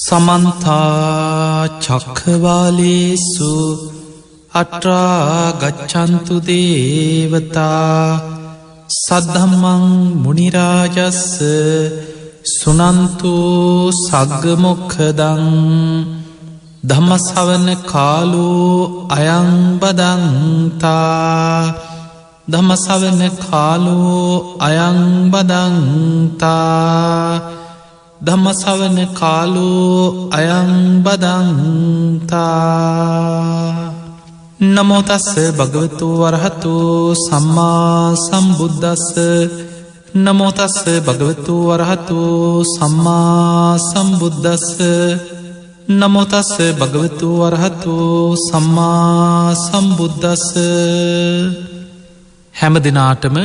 සමන්තා චක්ඛවාලේසු අත්‍රා ගච්ඡන්තු දේවතා සද්ධම්මං මුනි රාජස්ස සුනන්තු සග්ග මොක්ඛදං ධම්ම ශ්‍රවණ කාලෝ අයං බදන්තා ධම්ම ශ්‍රවණ කාලෝ අයං බදන්තා ධම්ම ශ්‍රවණ කාලෝ අයං බදන්තා නමෝ තස්ස භගවතු වරහතු සම්මා සම්බුද්දස්ස නමෝ තස්ස භගවතු වරහතු සම්මා සම්බුද්දස්ස නමෝ තස්ස භගවතු වරහතු සම්මා සම්බුද්දස්ස හැම දිනාටම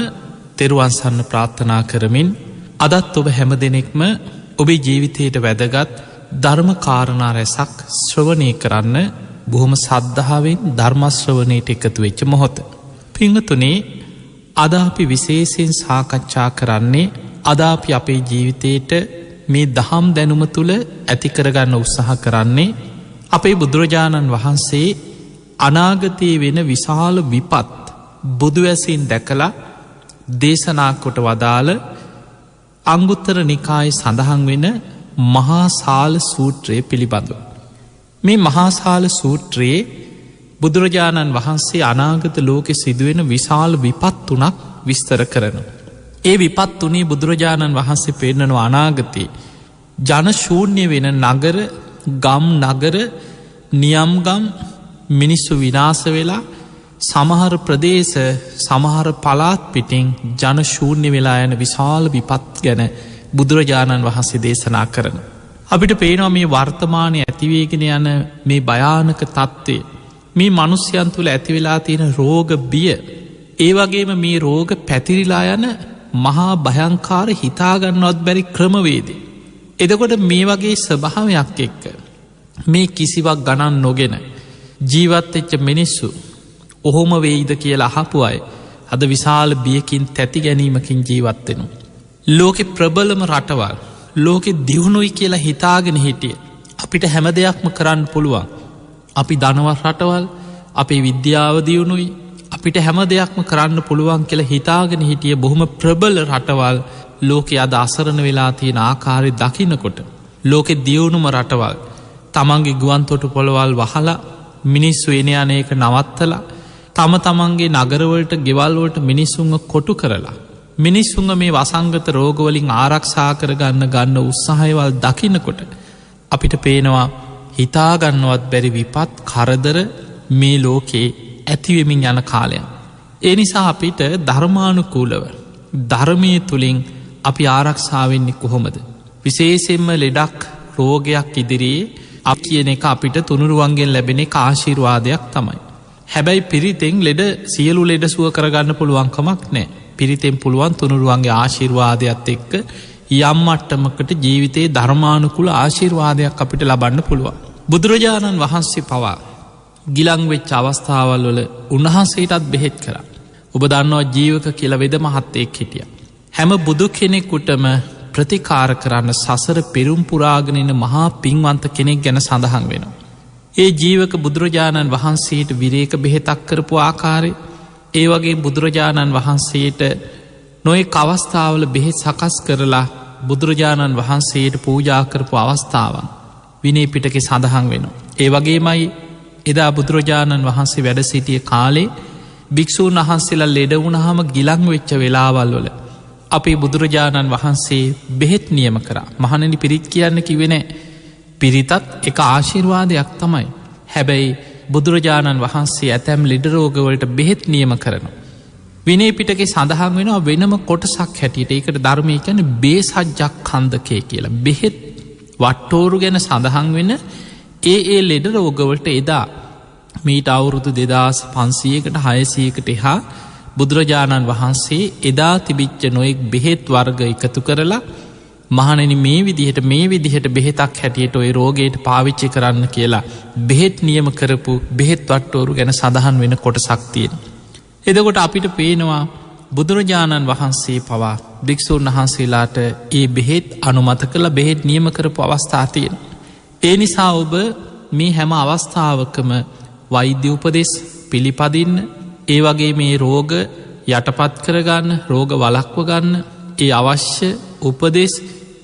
තෙරුවන් සරණ ප්‍රාර්ථනා කරමින් අදත් ඔබ හැම දෙනෙක්ම ඔබේ ජීවිතයට වැදගත් ධර්ම කාරණා රැසක් ශ්‍රවණය කරන්න බොහොම සද්ධාවෙන් ධර්ම ශ්‍රවණයට එකතු වෙච්ච මොහොත. පින්වතුනි, අද අපි විශේෂයෙන් සාකච්ඡා කරන්නේ අද අපි අපේ ජීවිතයට මේ දහම් දැනුම තුල ඇති කරගන්න උත්සාහ කරන්නේ අපේ බුදුරජාණන් වහන්සේ අනාගතයේ වෙන විශාල විපත් බුදු ඇසින් දැකලා දේශනා කොට වදාළ අංගුත්තර නිකායේ සඳහන් වෙන මහා සාල සූත්‍රය පිළිබඳව. මේ මහා සාල සූත්‍රයේ බුදුරජාණන් වහන්සේ අනාගත ලෝකෙ සිදුවෙන විශාල විපත් තුනක් විස්තර කරනවා. ඒ විපත් තුනේ බුදුරජාණන් වහන්සේ පෙන්නනවා අනාගතයේ ජන ශූන්‍ය වෙන නගර, ගම් නගර, නියම්ගම් මිනිස්සු විනාශ වෙලා සමහර ප්‍රදේශ සමහර පළාත් පිටින් ජන ශූන්‍ය වෙලා යන විශාල විපත් ගැන බුදුරජාණන් වහන්සේ දේශනා කරන. අපිට පේනවා මේ වර්තමානයේ ඇතිවේගෙන යන මේ භයානක තත්ත්වය, මේ මිනිස්යන් තුළ ඇති වෙලා තියෙන රෝග බිය, ඒ වගේම මේ රෝග පැතිරිලා යන මහා භයංකාර හිතාගන්නවත් බැරි ක්‍රමවේදය. එතකොට මේ වගේ ස්වභාවයක් එක්ක මේ කිසිවක් ගණන් නොගෙන ජීවත් වෙච්ච මිනිස්සු ඔහොම වෙයිද කියලා අහපු අය අද විශාල බියකින් තැති ගැනීමකින් ජීවත් වෙනවා. ලෝකෙ ප්‍රබලම රටවල්, ලෝකෙ දියුණුයි කියලා හිතාගෙන හිටිය අපිට හැම දෙයක්ම කරන්න පුළුවන්. අපි ධනවත් රටවල්, අපේ විද්‍යාව දියුණුයි, අපිට හැම දෙයක්ම කරන්න පුළුවන් කියලා හිතාගෙන හිටිය බොහොම ප්‍රබල රටවල් ලෝකෙ අද අසරණ වෙලා තියෙන ආකාරය දකින්නකොට ලෝකෙ දියුණුම රටවල් තමන්ගේ ගුවන් තොටුපළවල් වහලා මිනිස්සු එන යන එක නවත්තලා තම තමන්ගේ නගරවලට ගෙවල්වලට මිනිස්සුන්ව කොටු කරලා මිනිස්සුන්ව මේ වසංගත රෝගවලින් ආරක්ෂා කරගන්න ගන්න උත්සාහයවල් දකින්නකොට අපිට පේනවා හිතාගන්නවත් බැරි විපත් කරදර මේ ලෝකේ ඇතිවෙමින් යන කාලයක්. ඒ නිසා අපිට ධර්මානුකූලව ධර්මයේ තුලින් අපි ආරක්ෂා වෙන්නේ කොහොමද? විශේෂයෙන්ම ලෙඩක් රෝගයක් ඉදිරියේ අප කියන එක අපිට තුනුරුවන්ගෙන් ලැබෙන එක ආශිර්වාදයක් තමයි. හැබැයි පිරිතෙන් ලෙඩ සියලු ලෙඩ සුව කරගන්න පුළුවන්කමක් නෑ. පිරිතෙන් පුළුවන් තුනුරුවන්ගේ ආශිර්වාදයත් එක්ක යම් මට්ටමකට ජීවිතයේ ධර්මානුකූල ආශිර්වාදයක් අපිට ලබන්න පුළුවන්. බුදුරජාණන් වහන්සේ පවා ගිලන් වෙච්ච අවස්ථාවල් වල උන්වහන්සේටත් බෙහෙත් කරා. ඔබ දන්නවා ජීවක කියලා වෙද මහත්තයෙක් හිටියා. හැම බුදු කෙනෙකුටම ප්‍රතිකාර කරන්න සසර පෙරුම් පුරාගෙන ඉන්න මහා පින්වන්ත කෙනෙක් ගැන සඳහන් වෙනවා. ඒ ජීවක බුදුරජාණන් වහන්සේට විරේක බෙහෙතක් කරපු ආකාරය, ඒ වගේ බුදුරජාණන් වහන්සේට නොයෙක් අවස්ථාවල බෙහෙත් සකස් කරලා බුදුරජාණන් වහන්සේට පූජා කරපු අවස්ථාවන් විනය පිටකේ සඳහන් වෙනවා. ඒ වගේමයි එදා බුදුරජාණන් වහන්සේ වැඩ සිටිය කාලේ භික්ෂූන් වහන්සේලා ලෙඩ වුණාම ගිලන් වෙච්ච වෙලාවල් වල අපේ බුදුරජාණන් වහන්සේ බෙහෙත් නියම කරා. මහණෙනි, පිරිත් කියන්න කිව්වේ නෑ. පිරිතත් එක ආශිර්වාදයක් තමයි. හැබැයි බුදුරජාණන් වහන්සේ ඇතැම් ලෙඩ රෝගවලට බෙහෙත් නියම කරනවා. විනය පිටකේ සඳහන් වෙනවා වෙනම කොටසක් හැටියට. ඒකට ධර්මයේ කියන්නේ බේසජ්ජක්ඛන්ධකය කියලා. බෙහෙත් වට්ටෝරු ගැන සඳහන් වෙන ඒ ලෙඩ රෝගවලට එදා මීට අවුරුදු 2500කට 600කට එහා බුදුරජාණන් වහන්සේ එදා තිබිච්ච නොයෙක් බෙහෙත් වර්ග එකතු කරලා මහණෙනි මේ විදිහට බෙහෙතක් හැටියට ওই රෝගයට පාවිච්චි කරන්න කියලා බෙහෙත් නියම කරපු බෙහෙත් වට්ටෝරු ගැන සඳහන් වෙන කොටසක් තියෙනවා. එතකොට අපිට පේනවා බුදුරජාණන් වහන්සේ පවා භික්ෂුන් වහන්සේලාට ඒ බෙහෙත් අනුමත කළ බෙහෙත් නියම කරපු අවස්ථා තියෙනවා. ඒ නිසා ඔබ මේ හැම අවස්ථාවකම වෛද්‍ය උපදෙස් පිළිපදින්න, ඒ වගේ මේ රෝග යටපත් කරගන්න, රෝග වලක්ව ගන්න ඒ අවශ්‍ය උපදෙස්,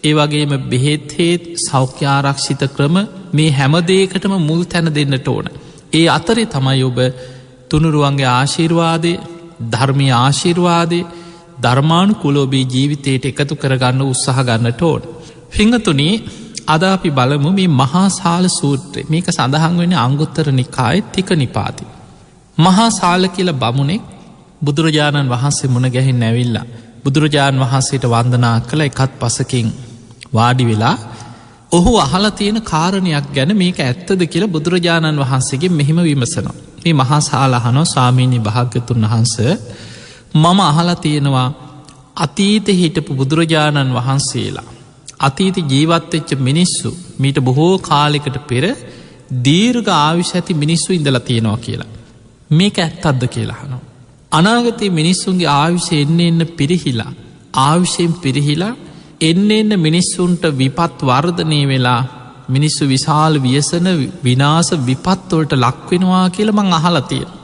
ඒ වගේම බෙහෙත්හේත් සෞඛ්‍ය ආරක්ෂිත ක්‍රම මේ හැමදේකටම මුල් තැන දෙන්නට ඕන. ඒ අතරේ තමයි ඔබ තුනුරුවන්ගේ ආශිර්වාදය, ධර්මය ආශිර්වාදය ධර්මානුකූලව ඔබේ ජීවිතයට එකතු කරගන්න උත්සාහ ගන්නට ඕන. පිංගතුනි, අද අපි බලමු මේ මහා සාල සූත්‍රය. මේක සඳහන් වෙන්නේ අංගුත්තර නිකායේ තික නිපාතේ. මහා සාල කියලා බමුණෙක් බුදුරජාණන් වහන්සේ මුණ ගැහින්න ඇවිල්ලා බුදුරජාණන් වහන්සේට වන්දනා කළ එකත් පසකින් වාඩි වෙලා ඔහු අහලා තියෙන කාරණයක් ගැන මේක ඇත්තද කියලා බුදුරජාණන් වහන්සේගෙන් මෙහිම විමසනවා. මේ මහා සාල අහනවා, ස්වාමීනි භාග්‍යතුන් වහන්සේ, මම අහලා තියෙනවා අතීතේ හිටපු බුදුරජාණන් වහන්සේලා, අතීත ජීවත් වෙච්ච මිනිස්සු මීට බොහෝ කාලයකට පෙර දීර්ඝ ආයුෂ ඇති මිනිස්සු ඉඳලා තියෙනවා කියලා. මේක ඇත්තක්ද කියලා අහනවා. අනාගතයේ මිනිස්සුන්ගේ ආයුෂ එන්න පිරිහිලා, ආයුෂයෙන් පිරිහිලා එන්න මිනිස්සුන්ට විපත් වර්ධනය වෙලා මිනිස්සු විශාල ව්‍යසන විනාශ විපත් වලට ලක් වෙනවා කියලා මං අහලා තියෙනවා.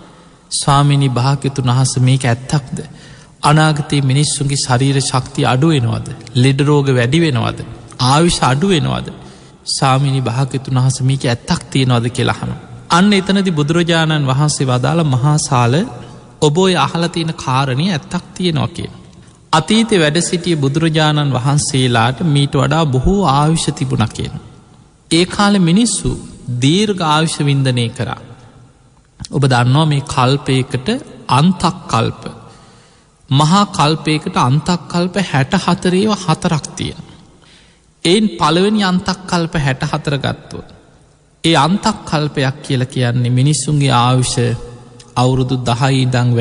ස්වාමීනි භාග්‍යතුන් වහන්සේ, මේක ඇත්තක්ද? අනාගතයේ මිනිස්සුන්ගේ ශරීර ශක්තිය අඩු වෙනවද? ලෙඩ රෝග වැඩි වෙනවද? ආයුෂ අඩු වෙනවද? ස්වාමීනි භාග්‍යතුන් වහන්සේ, මේක ඇත්තක් තියනවද කියලා අහනවා. අන්න එතනදී බුදුරජාණන් වහන්සේ වදාළ මහා සාල, ඔබ ඔය අහලා තියෙන කාරණේ ඇත්තක් තියෙනවා කියලා. අතීතේ වැඩ සිටිය බුදුරජාණන් වහන්සේලාට මීට වඩා බොහෝ ආයුෂ තිබුණා කියනවා. ඒ කාලේ මිනිස්සු දීර්ඝ ආයුෂ වින්දනය කරා. ඔබ දන්නවා මේ කල්පයකට අන්තක් කල්ප, මහා කල්පයකට අන්තක් කල්ප 64ක් තියෙනවා. එයින් පළවෙනි අන්තක් කල්ප 64 ගත්තොත් ඒ අන්තක් කල්පයක් කියලා කියන්නේ මිනිස්සුන්ගේ ආයුෂ අවුරුදු 10 ඉඳන්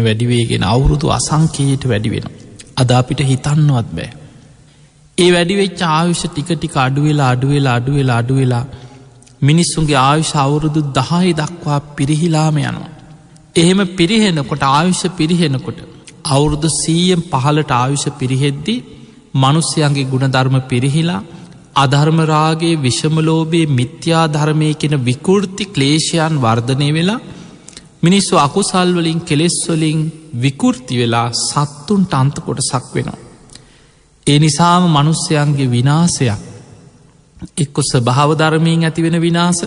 වැඩි වේගෙන අවුරුදු අසංඛ්‍යයට වැඩි වෙනවා. අද අපිට හිතන්නවත් බෑ. ඒ වැඩි වෙච්ච ආයුෂ ටික අඩු වෙලා මිනිස්සුන්ගේ ආයුෂ අවුරුදු 10 දක්වා පිරිහිලාම යනවා. එහෙම පිරිහෙනකොට, ආයුෂ පිරිහෙනකොට අවුරුදු 100න් පහළට ආයුෂ පිරිහෙද්දී මිනිස්යන්ගේ ගුණධර්ම පිරිහිලා අධර්ම රාගයේ, විෂම ලෝභයේ, මිත්‍යා ධර්මයේ කියන විකෘති ක්ලේශයන් වර්ධනය වෙලා මිනිස්සු අකුසල් වලින්, කෙලෙස් වලින් විකෘති වෙලා සත්තුන්ට අන්ත කොටසක් වෙනවා. ඒ නිසාම මිනිස්යන්ගේ විනාශයක් එක්ක ස්වභාව ධර්මයෙන් ඇති වෙන විනාශ,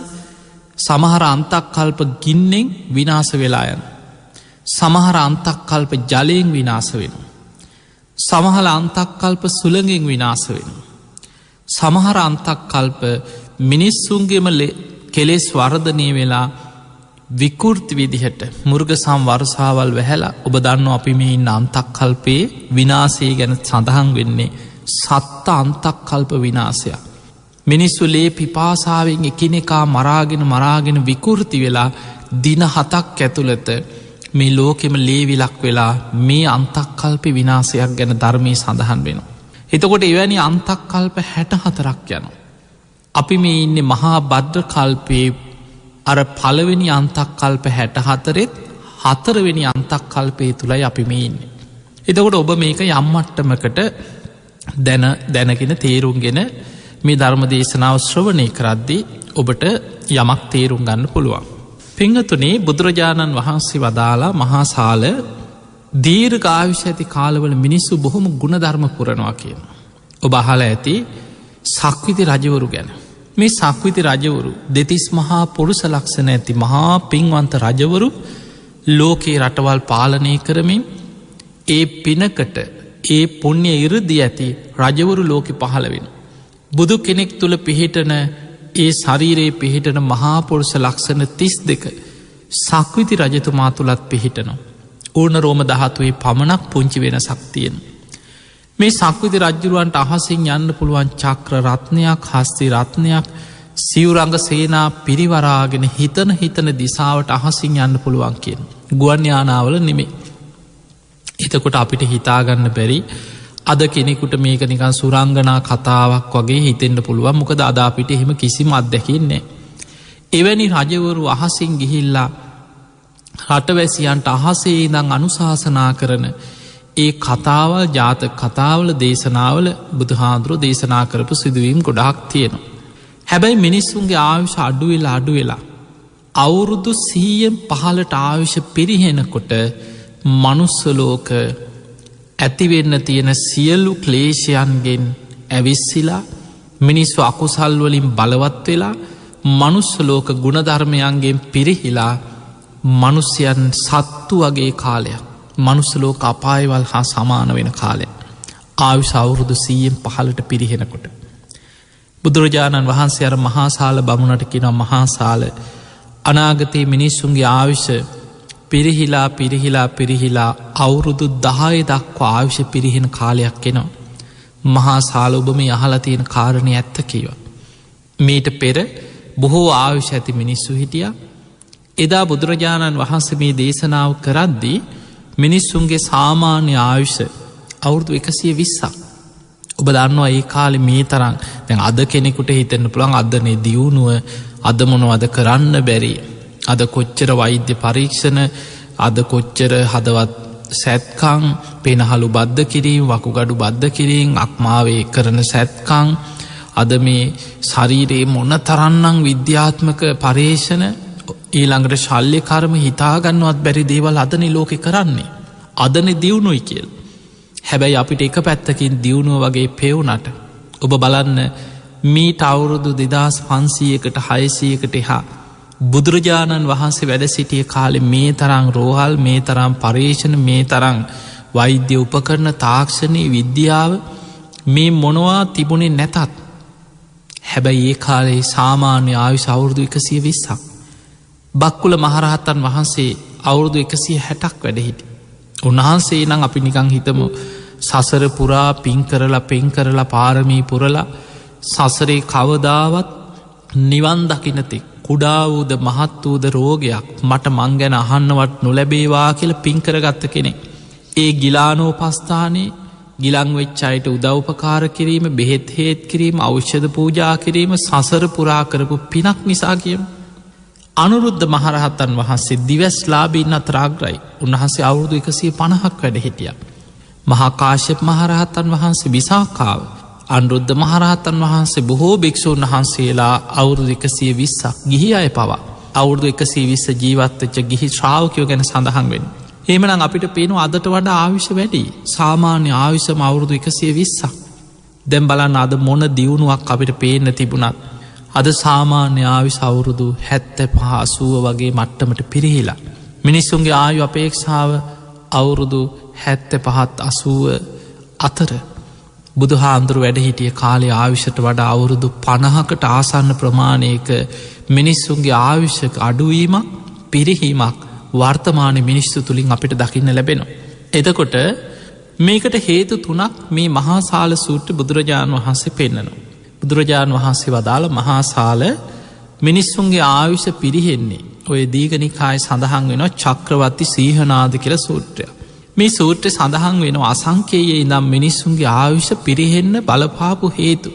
සමහර අන්තක් කල්ප ගින්නෙන් විනාශ වෙලා යන, සමහර අන්තක් කල්ප ජලයෙන් විනාශ වෙනවා, සමහර අන්තක් කල්ප සුළඟෙන් විනාශ වෙනවා, සමහර අන්තක් කල්ප මිනිස්සුන්ගේම කෙලෙස් වර්ධනය වෙලා විකෘති විදිහට මුර්ග සංවර්ෂාවල් වැහැලා. ඔබ දන්නවා අපි මේ ඉන්න අන්තක් කල්පයේ විනාශය ගැන සඳහන් වෙන්නේ සත්ත අන්තක් කල්ප විනාශයක්. මිනිස්සු ලේ පිපාසාවෙන් එකිනෙකා මරාගෙන විකෘති වෙලා දින 7ක් ඇතුළත මේ ලෝකෙම ලේවිලක් වෙලා මේ අන්තක් කල්ප විනාශයක් ගැන ධර්මයේ සඳහන් වෙනවා. එතකොට එවැනි අන්තක් කල්ප 64ක් යනවා. අපි මේ ඉන්නේ මහා භද්‍ර කල්පයේ අර පළවෙනි අන්තක් කල්ප 64ත් 4 වෙනි අන්තක් කල්පයේ තුලයි අපි මේ ඉන්නේ. එතකොට ඔබ මේක යම් මට්ටමකට දැනගෙන තේරුම්ගෙන මේ ධර්ම දේශනාව ශ්‍රවණය කරද්දී ඔබට යමක් තේරුම් ගන්න පුළුවන්. පින්වතුනි, බුදුරජාණන් වහන්සේ වදාලා මහා සාල දීර්ඝ ආයුෂ ඇති කාලවල මිනිස්සු බොහොම ගුණධර්ම පුරනවා කියනවා. ඔබ අහලා ඇති සක්විති රජවරු ගැන. මේ සක්විති රජවරු දෙතිස් මහා පුරුෂ ලක්ෂණ ඇති මහා පින්වන්ත රජවරු ලෝකේ රටවල් පාලනය කරමින් ඒ පිනකට, ඒ පුණ්‍ය ඉරදී ඇති රජවරු ලෝකෙ පහළ වෙන. බුදු කෙනෙක් තුළ පිහිටන ඒ ශරීරයේ පිහිටන මහා පුරුෂ ලක්ෂණ 32 සක්විති රජතුමා තුළත් පිහිටනවා. ඕන රෝම ධාතුවේ පමණක් පුංචි වෙනසක් තියෙනවා. මේ සක්විති රජ්ජුරුවන්ට අහසින් යන්න පුළුවන් චක්‍ර රත්නයක්, හස්ති රත්නයක්, සිවුරංග සේනා පිරිවරාගෙන හිතන දිසාවට අහසින් යන්න පුළුවන් කියන ගුවන් යානාවල නෙමෙයි. එතකොට අපිට හිතාගන්න බැරි අද කෙනෙකුට මේක නිකන් සුරංගනා කතාවක් වගේ හිතෙන්න පුළුවන්. මොකද අද අපිට එහෙම කිසිම අත්දැකීම් නැහැ. එවැනි රජවරු අහසින් ගිහිල්ලා රටවැසියන්ට අහසේ ඉඳන් අනුශාසනා කරන ඒ කතාවල්, ජාතක කතාවල, දේශනාවල බුදුහාඳුරෝ දේශනා කරපු සිදුවීම් ගොඩාක් තියෙනවා. හැබැයි මිනිස්සුන්ගේ ආයුෂ අඩු වෙලා අවුරුදු 100න් පහලට ආයුෂ පිරිහෙනකොට මනුස්සලෝක ඇතිවෙන්න තියෙන සියලු ක්ලේශයන්ගෙන් ඇවිස්සිලා මිනිස්සු අකුසල් වලින් බලවත් වෙලා මනුස්සලෝක ගුණධර්මයන්ගෙන් පිරිහිලා මනුස්්‍යයන් සත්තු වගේ කාලයක් මනුස්සලෝක අපායවල් හා සමාන වෙන කාලය ආයුෂ අවුරුදු 100න් පහලට පිරිහෙනකොට බුදුරජාණන් වහන්සේ අර මහාසාල බමුණට කියනවා මහාසාල අනාගතයේ මිනිස්සුන්ගේ ආයුෂ පිරිහිලා අවුරුදු 10 දක්වා ආයුෂ පිරිහෙන කාලයක් එනවා. මහාසාල ඔබ මේ අහලා තියෙන කාරණේ ඇත්ත කීවා. මීට පෙර බොහෝ ආයුෂ ඇති මිනිස්සු හිටියා. එදා බුදුරජාණන් වහන්සේ මේ දේශනාව කරද්දී මිනිස්සුන්ගේ සාමාන්‍ය ආයුෂ අවුරුදු 120ක්. ඔබ දන්නවා ඒ කාලේ මේ තරම් දැන් අද කෙනෙකුට හිතෙන්න පුළුවන් අදනේ දියුණුව අද මොනවද කරන්න බැරි අද කොච්චර වෛද්‍ය පරීක්ෂණ අද කොච්චර හදවත් සැත්කම් පෙනහළු බද්ධ කිරීම වකුගඩු බද්ධ කිරීම අක්මාවේ කරන සැත්කම් අද මේ ශරීරයේ මොන තරන්නම් විද්‍යාත්මක පරීක්ෂණ ඊළඟට ශල්‍ය කර්ම හිතාගන්නවත් බැරි දේවල් අදනේ ලෝකේ කරන්නේ අදනේ දියුණුවයි කියලා. හැබැයි අපිට එක පැත්තකින් දියුණුව වගේ පෙවුනට ඔබ බලන්න මීට අවුරුදු 2500කට 600කට එහා බුදුරජාණන් වහන්සේ වැඩ සිටිය කාලේ මේ තරම් රෝහල් මේ තරම් පරීක්ෂණ මේ තරම් වෛද්‍ය උපකරණ තාක්ෂණයේ විද්‍යාව මේ මොනවා තිබුණේ නැතත් හැබැයි ඒ කාලේ සාමාන්‍ය ආයුෂ අවුරුදු 120ක් බක්කුල මහරහතන් වහන්සේ අවුරුදු 160ක් වැඩ හිටියා. උන්වහන්සේ නම් අපි නිකන් හිතමු සසර පුරා පින් කරලා පාරමී පුරලා සසරේ කවදාවත් නිවන් දකින්නතෙක් කුඩා වූද මහත් වූද රෝගයක් මට මං ගැන අහන්නවත් නොලැබේවා කියලා පින් කරගත්ත කෙනෙක්. ඒ ගිලානෝපස්ථානයේ ගිලන් වෙච්ච අයට උදව්පකාර කිරීම බෙහෙත් හේත් කිරීම ඖෂධ පූජා කිරීම සසර පුරා කරපු පිනක් නිසා කියමු. අනුරුද්ධ මහරහතන් වහන්සේ දිවස්ලාභීන් අතර අග්‍රයි. උන්වහන්සේ අවුරුදු 150ක් වැඩ හිටියා. මහා කාශ්‍යප මහරහතන් වහන්සේ විසාකාව අනුරුද්ධ මහරහතන් වහන්සේ බොහෝ භික්ෂූන් වහන්සේලා අවුරුදු 120ක් ගිහි අය පවා අවුරුදු 120 ජීවත් වෙච්ච ගිහි ශ්‍රාවකයෝ ගැන සඳහන් වෙනවා. එහෙමනම් අපිට පේනවා අදට වඩා ආයුෂ වැඩි. සාමාන්‍ය ආයුෂම අවුරුදු 120ක්. දැන් බලන්න අද මොන දියුණුවක් අපිට පේන්න තිබුණත් අද සාමාන්‍ය ආයුෂ අවුරුදු 75 80 වගේ මට්ටමට පිරිහිලා. මිනිස්සුන්ගේ ආයු අපේක්ෂාව අවුරුදු 75 80 අතර බුදුහාමුදුරු වැඩ හිටිය කාලේ ආයුෂට වඩා අවුරුදු 50කට ආසන්න ප්‍රමාණයක මිනිස්සුන්ගේ ආයුෂක අඩුවීමක් පිරිහීමක් වර්තමාන මිනිස්සු තුළින් අපිට දකින්න ලැබෙනවා. එතකොට මේකට හේතු 3ක් මේ මහාසාල සූත්‍ර බුදුරජාණන් වහන්සේ පෙන්නනවා. බුදුරජාණන් වහන්සේ වදාළ මහාසාල මිනිස්සුන්ගේ ආයුෂ පිරිහෙන්නේ ඔය දීඝනිකායේ සඳහන් වෙනවා චක්‍රවර්ති සීහනාද කියලා සූත්‍රයක්. මේ සූත්‍රය සඳහන් වෙනවා අසංකේයයේ ඉඳන් මිනිස්සුන්ගේ ආයුෂ පිරිහෙන්න බලපාපු හේතු.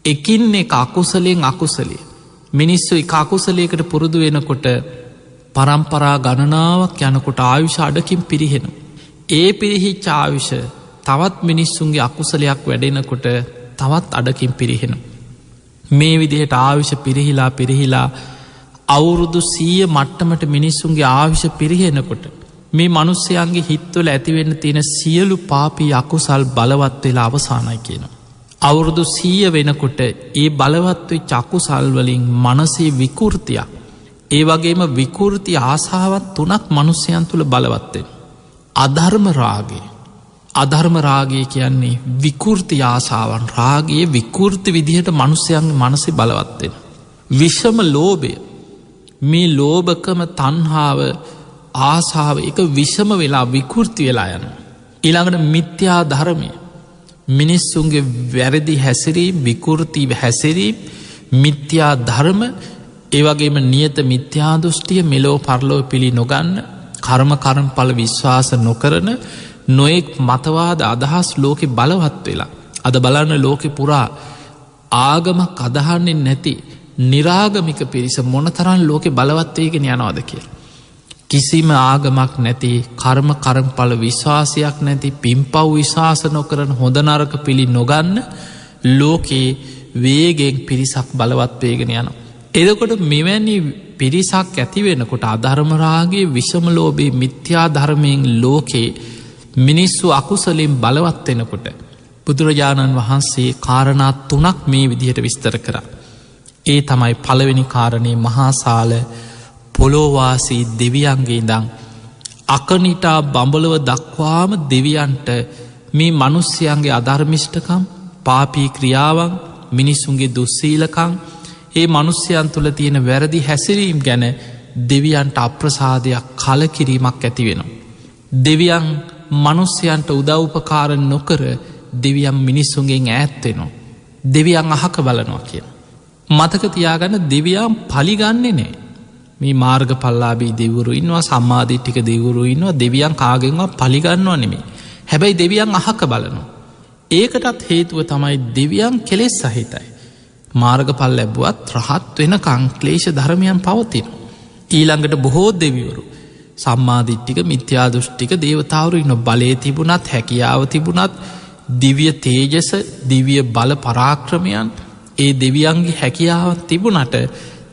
එකින් එක අකුසලෙන් අකුසලයේ මිනිස්සු එක අකුසලයකට පුරුදු වෙනකොට පරම්පරා ගණනාවක් යනකොට ආයුෂ අඩකින් පිරිහෙනවා. ඒ පිරිහිච්ච ආයුෂ තවත් මිනිස්සුන්ගේ අකුසලයක් වැඩෙනකොට තවත් අඩකින් පිරිහෙනවා. මේ විදිහට ආයුෂ පිරිහිලා අවුරුදු 100 මට්ටමට මිනිස්සුන්ගේ ආයුෂ පිරිහෙනකොට මේ මනුස්සයන්ගේ හිත්වල ඇතිවෙන්න තියෙන සියලු පාපී අකුසල් බලවත් වෙලා අවසානයි කියනවා. අවුරුදු 100 වෙනකොට ඒ බලවත් වෙච්ච අකුසල් වලින් මනසේ විකෘතියක් ඒ වගේම විකෘති ආසාවන් 3ක් මනුස්සයන් තුළ බලවත් වෙනවා. අධර්ම රාගය කියන්නේ විකෘති ආසාවන් රාගයේ විකෘති විදිහට මනුස්සයන්ගේ මනසේ බලවත් වෙනවා. විෂම ලෝභය මේ ලෝභකම තණ්හාව ආසාාව එක විෂම වෙලා විකෘති වෙලා යන. ඊළඟට මිත්‍යා ධර්මය මිනිස්සුන්ගේ වැරදි හැසිරීම් විකෘතිව හැසිරීම් මිත්‍යා ධර්ම ඒවගේම නියත මිත්‍යා දෘෂ්ටිය මෙලෝ පරලෝ පිළි නොගන්න කර්මඵල විශ්වාස නොකරන නොයෙක් මතවාද අදහස් ලෝකෙ බලවත් වෙලා. අද බලන්න ලෝකෙ පුරා ආගමක් අදහන්නේ නැති නිරාගමික පිරිස මොනතරන් ලෝකෙ බලවත්වයගෙන යනවාද කියලා. කිසිම ආගමක් නැති කර්මඵල විශ්වාසයක් නැති පින්පව් විශ්වාස නොකරන හොඳ නරක පිළි නොගන්න ලෝකයේ වේගෙන් පිරිසක් බලවත් වේගෙන යනවා. එදකොට මෙවැනි පිරිසක් ඇතිවෙනකොට අධර්මරාගේ විෂමලෝබී මිත්‍යා ධර්මයෙන් ලෝකේ මිනිස්සු අකුසලින් බලවත් වෙනකොට බුදුරජාණන් වහන්සේ කාරණා 3ක් මේ විදිහට විස්තර කරා. ඒ තමයි පළවෙනි කාරණේ මහාසාල පොළොවාසී දෙවියන්ගේ ඉඳන් අකනිටා බඹලව දක්වාම දෙවියන්ට මේ මිනිස්යන්ගේ අධර්මිෂ්ඨකම්, පාපී ක්‍රියාවන්, මිනිසුන්ගේ දුස්සීලකම්, ඒ මිනිස්යන් තුළ තියෙන වැරදි හැසිරීම් ගැන දෙවියන්ට අප්‍රසාදයක්, කලකිරීමක් ඇති වෙනවා. දෙවියන් මිනිස්යන්ට උදව්පකාර නොකර දෙවියන් මිනිසුන්ගෙන් ඈත් වෙනවා. දෙවියන් අහක බලනවා කියන. මතක තියාගන්න දෙවියන් පලිගන්නේ නෑ. මේ මාර්ගඵලලාභී දෙවිවරු ඉන්නවා, සම්මාදිට්ඨික දෙවිවරු ඉන්නවා. දෙවියන් කාගෙන්වත් පලිගන්නව නෙමෙයි. හැබැයි දෙවියන් අහක බලනවා. ඒකටත් හේතුව තමයි දෙවියන් කෙලෙස් සහිතයි. මාර්ගඵල ලැබුවත් රහත් වෙනකන් ක්ලේශ ධර්මයන් පවතින. ඊළඟට බොහෝ දෙවිවරු සම්මාදිට්ඨික, මිත්‍යා දෘෂ්ටික දේවතාවරු ඉන්න. බලය තිබුණත්, හැකියාව තිබුණත්, දිව්‍ය තේජස, දිව්‍ය බල පරාක්‍රමයන්, ඒ දෙවියන්ගේ හැකියාව තිබුණට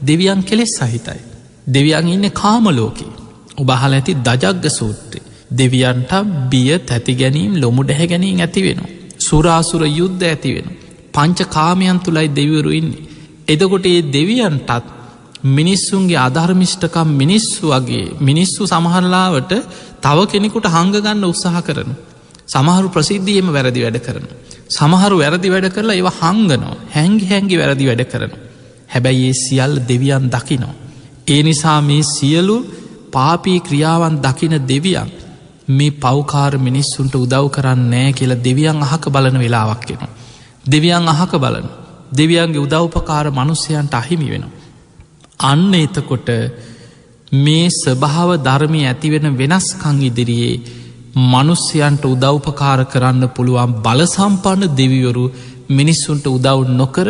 දෙවියන් කෙලෙස් සහිතයි. දෙවියන් ඉන්නේ කාම ලෝකේ. ඔබ අහලා ඇති දජග්ග සූත්‍රය. දෙවියන්ට බිය, තැති ගැනීම, ලොමු ඩැහැ ගැනීම ඇති වෙනවා. සුරාසුර යුද්ධ ඇති වෙනවා. පංච කාමයන් තුලයි දෙවිවරු ඉන්නේ. එතකොට මේ දෙවියන්ටත් මිනිස්සුන්ගේ අධර්මිෂ්ඨකම්, මිනිස්සු සමහරලාවට තව කෙනෙකුට හංග ගන්න උත්සාහ කරනවා. සමහරු ප්‍රසිද්ධියේම වැරදි වැඩ කරනවා. සමහරු වැරදි වැඩ කරලා ඒවා හංගනවා. හැංගි වැරදි වැඩ කරනවා. හැබැයි ඒ සියල්ල දෙවියන් දකිනවා. ඒ නිසා මේ සියලු පාපී ක්‍රියාවන් දකින දෙවියන් මේ පෞකාර මිනිස්සුන්ට උදව් කරන්නේ නැහැ කියලා දෙවියන් අහක බලන වෙලාවක් එනවා. දෙවියන් අහක බලන. දෙවියන්ගේ උදව්පකාර මිනිසයන්ට අහිමි වෙනවා. අන්න එතකොට මේ ස්වභාව ධර්මයේ ඇතිවෙන වෙනස්කම් ඉදිරියේ මිනිසයන්ට උදව්පකාර කරන්න පුළුවන් බල සම්පන්න දෙවිවරු මිනිස්සුන්ට උදව් නොකර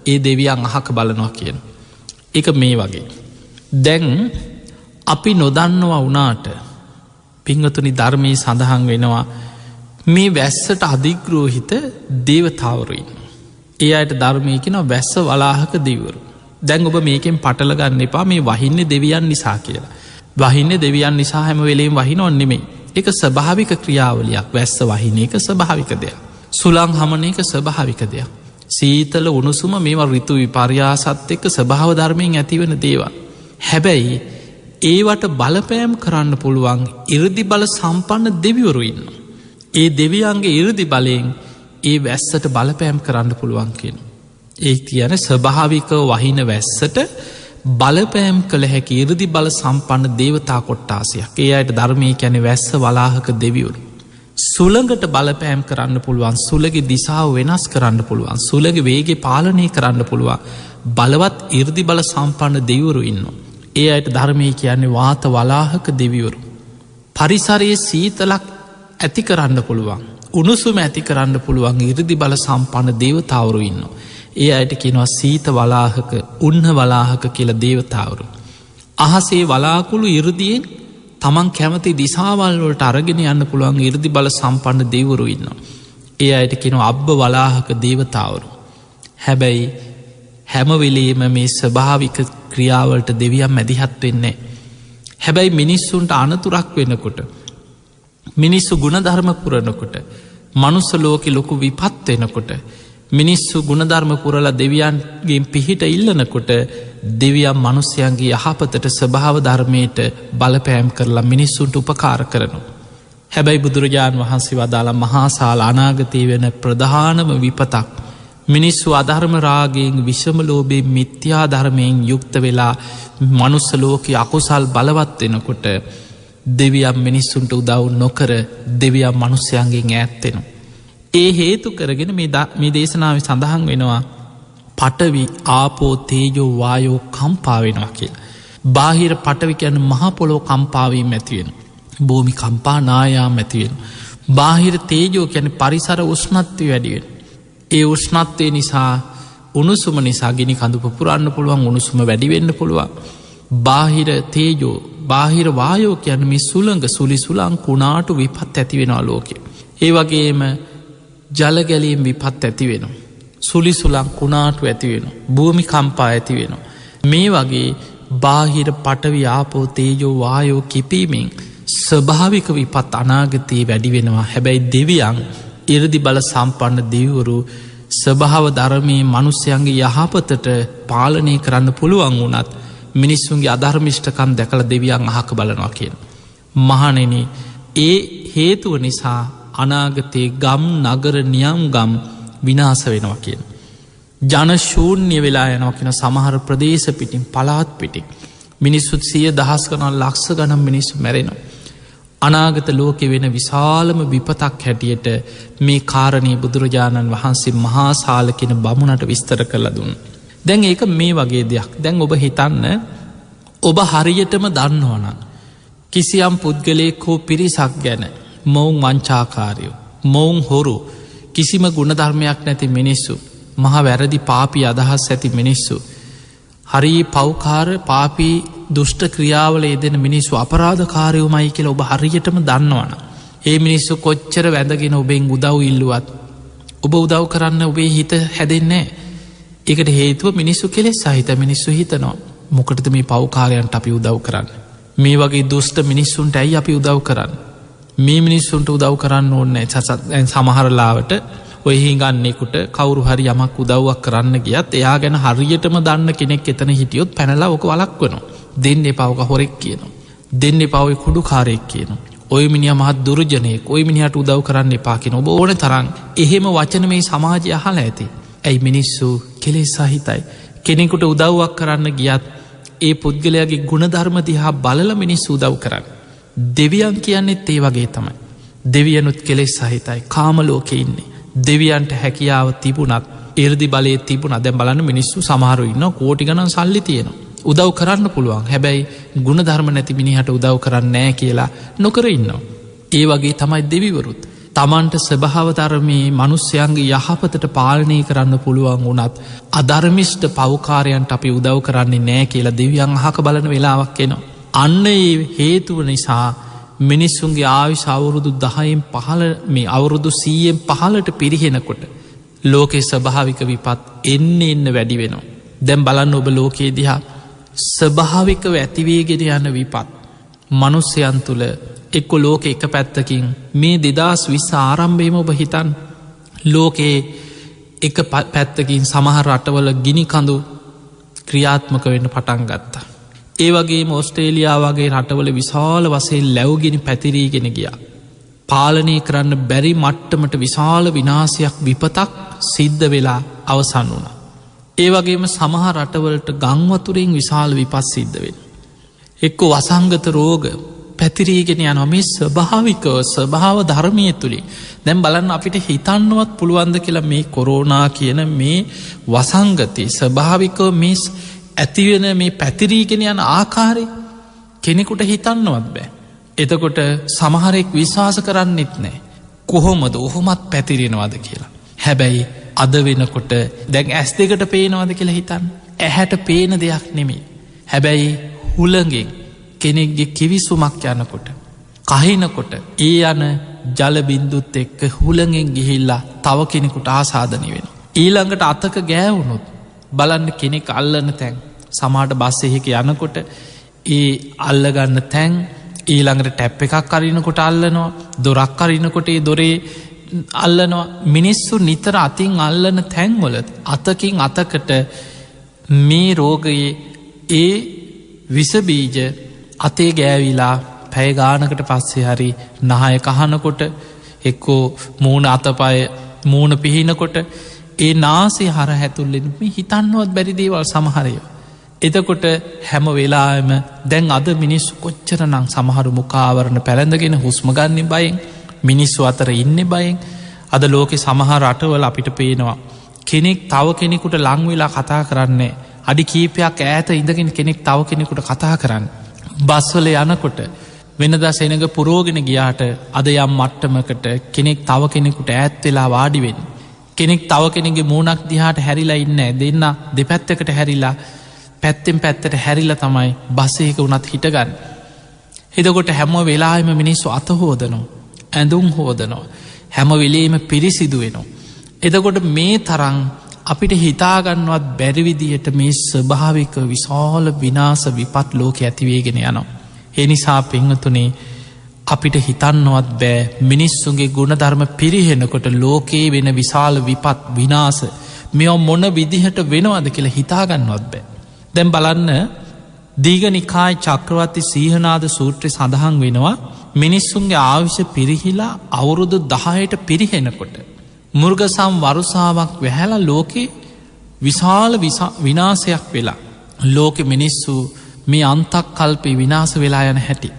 ඒ දෙවියන් අහක බලනවා කියන. ඒක මේ වගේ. දැන් අපි නොදන්නවා වුණාට පින්වතුනි ධර්මයේ සඳහන් වෙනවා මේ වැස්සට අධිග්‍රෝහිත දේවතාවරු ඉන්නවා. ඒ අයට ධර්මයේ කියනවා වැස්ස වලාහක දෙවිවරු. දැන් ඔබ මේකෙන් පටල ගන්න එපා මේ වහින්නේ දෙවියන් නිසා කියලා. වහින්නේ දෙවියන් නිසා හැම වෙලේම වහිනව නෙමෙයි. ඒක ස්වභාවික ක්‍රියාවලියක්. වැස්ස වහින එක ස්වභාවික දෙයක්. සුළං හමන එක ස්වභාවික දෙයක්. සීතල උණුසුම මේවා ඍතු විපර්යාසත් එක්ක ස්වභාව ධර්මයෙන් ඇතිවෙන දේවල්. හැබැයි ඒවට බලපෑම් කරන්න පුළුවන් 이르දි බල සම්පන්න දෙවිවරු ඉන්නවා. ඒ දෙවියන්ගේ 이르දි බලයෙන් ඒ වැස්සට බලපෑම් කරන්න පුළුවන් කියනවා. ඒ කියන්නේ ස්වභාවිකව වහින වැස්සට බලපෑම් කළ හැකි 이르දි බල සම්පන්න දේවතා කොට්ටාසයක්. ඒ අයට ධර්මයේ කියන්නේ වැස්ස වලාහක දෙවිවරු. සුළඟට බලපෑම් කරන්න පුළුවන්, සුළගේ දිශාව වෙනස් කරන්න පුළුවන්, සුළගේ වේගය පාලනය කරන්න පුළුවන් බලවත් 이르දි බල සම්පන්න දෙවිවරු ඉන්නවා. ඒ අයට ධර්මයේ කියන්නේ වාත වලාහක දෙවිවරු. පරිසරයේ සීතලක් ඇති කරන්න පුළුවන්, උණුසුම ඇති කරන්න පුළුවන් 이르දි බල සම්පන්න දේවතාවරු ඉන්නවා. ඒ අයට කියනවා සීත වලාහක, උන්න වලාහක කියලා දේවතාවරු. අහසේ වලාකුළු 이르දියෙන් තමන් කැමති දිසාවල් වලට අරගෙන යන්න පුළුවන් 이르දි බල සම්පන්න දෙවිවරු ඉන්නවා. ඒ අයට කියනවා අබ්බ වලාහක දේවතාවරු. හැබැයි හැම වෙලේම මේ ස්වභාවික ක්‍රියාවලට දෙවියන් මැදිහත් වෙන්නේ. හැබැයි මිනිස්සුන්ට අනතුරක් වෙනකොට, මිනිස්සු ගුණධර්ම පුරනකොට, මනුස්ස ලෝකෙ ලොකු විපත් වෙනකොට, මිනිස්සු ගුණධර්ම පුරලා දෙවියන්ගෙන් පිහිට ඉල්ලනකොට දෙවියන් මනුස්සයන්ගේ යහපතට ස්වභාව ධර්මයට බලපෑම් කරලා මිනිස්සුන්ට උපකාර කරනවා. හැබැයි බුදුරජාණන් වහන්සේ වදාළ මහාසාල අනාගතය වෙන ප්‍රධානම විපතක් මිනිස්සු අධර්ම රාගයෙන්, විෂම ලෝභයෙන්, මිත්‍යා ධර්මයෙන් යුක්ත වෙලා මනුස්ස ලෝකයේ අකුසල් බලවත් වෙනකොට දෙවියන් මිනිස්සුන්ට උදව් නොකර දෙවියන් මනුස්සයන්ගෙන් ඈත් වෙනවා. ඒ හේතු කරගෙන මේ දේශනාවේ සඳහන් වෙනවා පඨවි, ආපෝ, තේජෝ, වායෝ කම්පා වෙනවා කියලා. බාහිර පඨවි කියන්නේ මහ පොළොව කම්පා වීම ඇති වෙනවා. භූමි කම්පා, නායාම ඇති වෙනවා. බාහිර තේජෝ කියන්නේ පරිසර උෂ්ණත්වය වැඩි වෙනවා. ඒ උෂ්ණත්වය නිසා, උණුසුම නිසා ගිනි කඳු පුපුරන්න පුළුවන්, උණුසුම වැඩි වෙන්න පුළුවන්. බාහිර තේජෝ, බාහිර වායෝ කියන්නේ මේ සුළඟ, සුලි සුළං කුණාටු විපත් ඇති වෙනවා ලෝකේ. ඒ වගේම ජල ගැලීම් විපත් ඇති වෙනවා. සුලි සුලං කුණාටු ඇති වෙන. භූමි කම්පා ඇති වෙන. මේ වගේ බාහිර පටවි ආපෝ තේජෝ වායෝ කිපීමෙන් ස්වභාවික විපත් අනාගතයේ වැඩි වෙනවා. හැබැයි දෙවියන් ඉරදි බල සම්පන්න දෙවිවරු ස්වභාව ධර්මයේ මනුස්සයන්ගේ යහපතට පාලනය කරන්න පුළුවන් වුණත් මිනිස්සුන්ගේ අධර්මිෂ්ඨකම් දැකළ දෙවියන් අහක බලනවා කියන. මහණෙනි, ඒ හේතුව නිසා අනාගතයේ ගම් නගර නියම් ගම් විනාස වෙනවා කියන. ජනශූන්‍ය වෙලා යනවා කියන. සමහර ප්‍රදේශ පිටින් පලාත් පිටින් මිනිස්සුත් 100,000 ගණන් ලක්ෂ ගණන් මිනිස්සු මැරෙනවා. අනාගත ලෝකෙ වෙන විශාලම විපතක් හැටියට මේ කාරණී බුදුරජාණන් වහන්සේ මහා සාලකින බමුණට විස්තර කරලා දුන්න. දැන් ඒක මේ වගේ දෙයක්. දැන් ඔබ හිතන්න, ඔබ හරියටම දන්නවනම් කිසියම් පුද්ගලයෙක් හෝ පිරිසක් ගැන මොවුන් වංචාකාරයෝ, මොවුන් හොරු, කිසිම ගුණධර්මයක් නැති මිනිස්සු, මහ වැරදි පාපී අදහස් ඇති මිනිස්සු, හරි පෞකාර පාපී දුෂ්ට ක්‍රියාවල යෙදෙන මිනිස්සු අපරාධකාරයෝමයි කියලා ඔබ හරියටම දන්නවන. ඒ මිනිස්සු කොච්චර වැඳගෙන ඔබෙන් උදව් ඉල්ලුවත් ඔබ උදව් කරන්න ඔබේ හිත හැදෙන්නේ. ඒකට හේතුව මිනිස්සු කෙලෙස් සහිත මිනිස්සු හිතනවා, මොකටද මේ පෞකාරයන්ට අපි උදව් කරන්න, මේ වගේ දුෂ්ට මිනිස්සුන්ට ඇයි අපි උදව් කරන්න, මේ මිනිස්සුන්ට උදව් කරන්න ඕන්නෑ. සමහරලාවට ඔය හිඟන්නෙකුට කවුරු හරි යමක් උදව්වක් කරන්න ගියත් එයා ගැන හරියටම දන්න කෙනෙක් එතන හිටියොත් පැනලා ඕක වළක්වනවා. දෙන්න එපාවක හොරෙක් කියනවා, දෙන්න එපාවේ කුඩු කාරයෙක් කියනවා, ඔය මිනිහ මහත් දුර්ජනයෙක්, ඔය මිනිහට උදව් කරන්න එපා කියන. ඔබ ඕන තරම් එහෙම වචන මේ සමාජය අහලා ඇති. ඇයි මිනිස්සු කෙලෙස් සහිතයි. කෙනෙකුට උදව්වක් කරන්න ගියත් ඒ පුද්ගලයාගේ ගුණධර්ම දිහා බලල මිනිස්සු උදව් කරන්න. දෙවියන් කියන්නෙත් ඒ වගේ තමයි. දෙවියනුත් කෙලෙස් සහිතයි, කාම ලෝකෙ ඉන්නේ. දෙවියන්ට හැකියාව තිබුණත්, ඉර්දි බලය තිබුණත්, දැන් බලන්න මිනිස්සු සමහරු ඉන්නවා කෝටි ගණන් සල්ලි තියෙනවා, උදව් කරන්න පුළුවන්. හැබැයි ගුණධර්ම නැති මිනිහට උදව් කරන්නේ නැහැ කියලා නොකර ඉන්නවා. ඒ වගේ තමයි දෙවිවරුත්. තමන්ට ස්වභාව ධර්මයේ මිනිස්යන්ගේ යහපතට පාලනය කරන්න පුළුවන් වුණත් අධර්මිෂ්ඨ පෞකාරයන්ට අපි උදව් කරන්නේ නැහැ කියලා දෙවියන් අහක බලන වෙලාවක් එනවා. අන්න ඒ හේතුව නිසා මිනිස්සුන්ගේ ආයුෂ අවුරුදු 10න් 15 මේ අවුරුදු 100න් 15ට පිරිහෙනකොට ලෝකේ ස්වභාවික විපත් එන්න වැඩි වෙනවා. දැන් බලන්න ඔබ ලෝකයේ දිහා ස්වභාවිකව ඇතිවේගෙන යන විපත් මනුස්සයන් තුළ එක්ක ලෝක එක පැත්තකින් මේ 2020 ආරම්භයේම ඔබ හිතන් ලෝකයේ එක පැත්තකින් සමහර රටවල ගිනි කඳු ක්‍රියාත්මක වෙන්න පටන් ගත්තා. ඒ වගේම ඕස්ට්‍රේලියාව වගේ රටවල විශාල වශයෙන් ලැබුගිනි පැතිරීගෙන ගියා. පාලනය කරන්න බැරි මට්ටමට විශාල විනාශයක් විපතක් සිද්ධ වෙලා අවසන් වුණා. ඒ වගේම සමහර රටවලට ගංවතුරෙන් විශාල විපත් සිද්ධ වෙන. එක්ක වසංගත රෝග පැතිරීගෙන යනවා. මේ ස්වභාවිකව ස්වභාව ධර්මය තුළින් දැන් බලන්න අපිට හිතන්නවත් පුළුවන්ද කියලා මේ කොරෝනා කියන මේ වසංගතය ස්වභාවිකව මේ ඇතිවෙන මේ පැතිරීගෙන යන ආකාරය කෙනෙකුට හිතන්නවත් බෑ. එතකොට සමහරෙක් විශ්වාස කරන්නෙත් නෑ කොහොමද ඔහොමත් පැතිරෙනවාද කියලා. හැබැයි අද වෙනකොට දැන් ඇස් දෙකට පේනවාද කියලා හිතන්න. ඇහැට පේන දෙයක් නෙමේ. හැබැයි හුළඟෙන් කෙනෙක්ගේ කිවිසුමක් යනකොට කහිනකොට ඒ යන ජලබින්දුත් එක්ක හුළඟෙන් ගිහිල්ලා තව කෙනෙකුට ආසාධනය වෙන. ඊළඟට අතක ගෑවුණොත් බලන්න කෙනෙක් අල්ලන තැන් සමාට බස් එහෙක යනකොට ඒ අල්ලගන්න තැන් ඊළඟට ටැප් එකක් කරිනකොට අල්ලනවා, දොරක් කරිනකොට ඒ දොරේ අල්ලනවා. මිනිස්සු නිතර අතින් අල්ලන තැන්වල අතකින් අතකට මේ රෝගයේ ඒ විසබීජ අතේ ගෑවිලා පැයගානකට පස්සේ හරි නහය කහනකොට එක්කෝ මූුණ අතපය මූුණ පිහිනකොට ඒ නාසේ හර හැතුල්ලෙන් මේ හිතන්නවත් බැරි දේවල් සමහරය. එතකොට හැම වෙලාම දැන් අද මිනිස්සු කොච්චර නං සමහරු මුකාවරණ පැළඳගෙන හුස්මගන්න බයෙන් මිනිස්සු අතර ඉන්න බයෙන්. අද ලෝකෙ සමහර රටවල අපිට පේනවා කෙනෙක් තව කෙනෙකුට ලංවෙලා කතා කරන්නේ අඩි කීපයක් ඈත ඉඳගෙන කෙනෙක් තව කෙනෙකුට කතා කරන්න. බස්වල යනකොට වෙනද සෙනග පුරෝගෙන ගියාට අද යම් මට්ටමකට කෙනෙක් තව කෙනෙකුට ඈත් වෙලා වාඩිවෙන්. කෙනෙක් තව කෙනෙගේ මූුණක් දිහාට හැරිලා ඉන්න දෙන්න දෙපැත්තකට හැරිලා පැත්තෙන් පැත්තට හැරිලා තමයි බස්සයක වුණත් හිටගන්න. එතකොට හැම වෙලාම මිනිස්සු අත හෝදනවා, ඇඳුම් හෝදනවා, හැම වෙලේම පිරිසිදු වෙනවා. එතකොට මේ තරං අපිට හිතාගන්නවත් බැරිවිදියට මේ ස්වභාවික විශාල විනාස විපත් ලෝක ඇතිවේගෙන යනවා. ඒ නිසා පිංහතුනේ අපිට හිතන්නවත් බෑ මිනිස්සුන්ගේ ගුණධර්ම පිරිහෙනකොට ලෝකයේ වෙන විශාල විපත් විනාස මෙ මොන විදිහට වෙනවද කියලා හිතාගන්නවත් බෑ. දැම් බලන්න දීගනිකායි චක්‍රවර්ති සීහනාද සූත්‍රය සඳහන් වෙනවා මිනිස්සුන්ගේ ආවිෂ පිරිහිලා අවුරුදු 10ට පිරිහෙනකොට. මුර්ගසම් වරුසාවක් වැහැල ලෝකෙ විශාල විනාසයක් වෙලා. ලෝකෙ මිනිස්සු මේ අන්තක් කල්පේ විනාස වෙලා යන හැටි.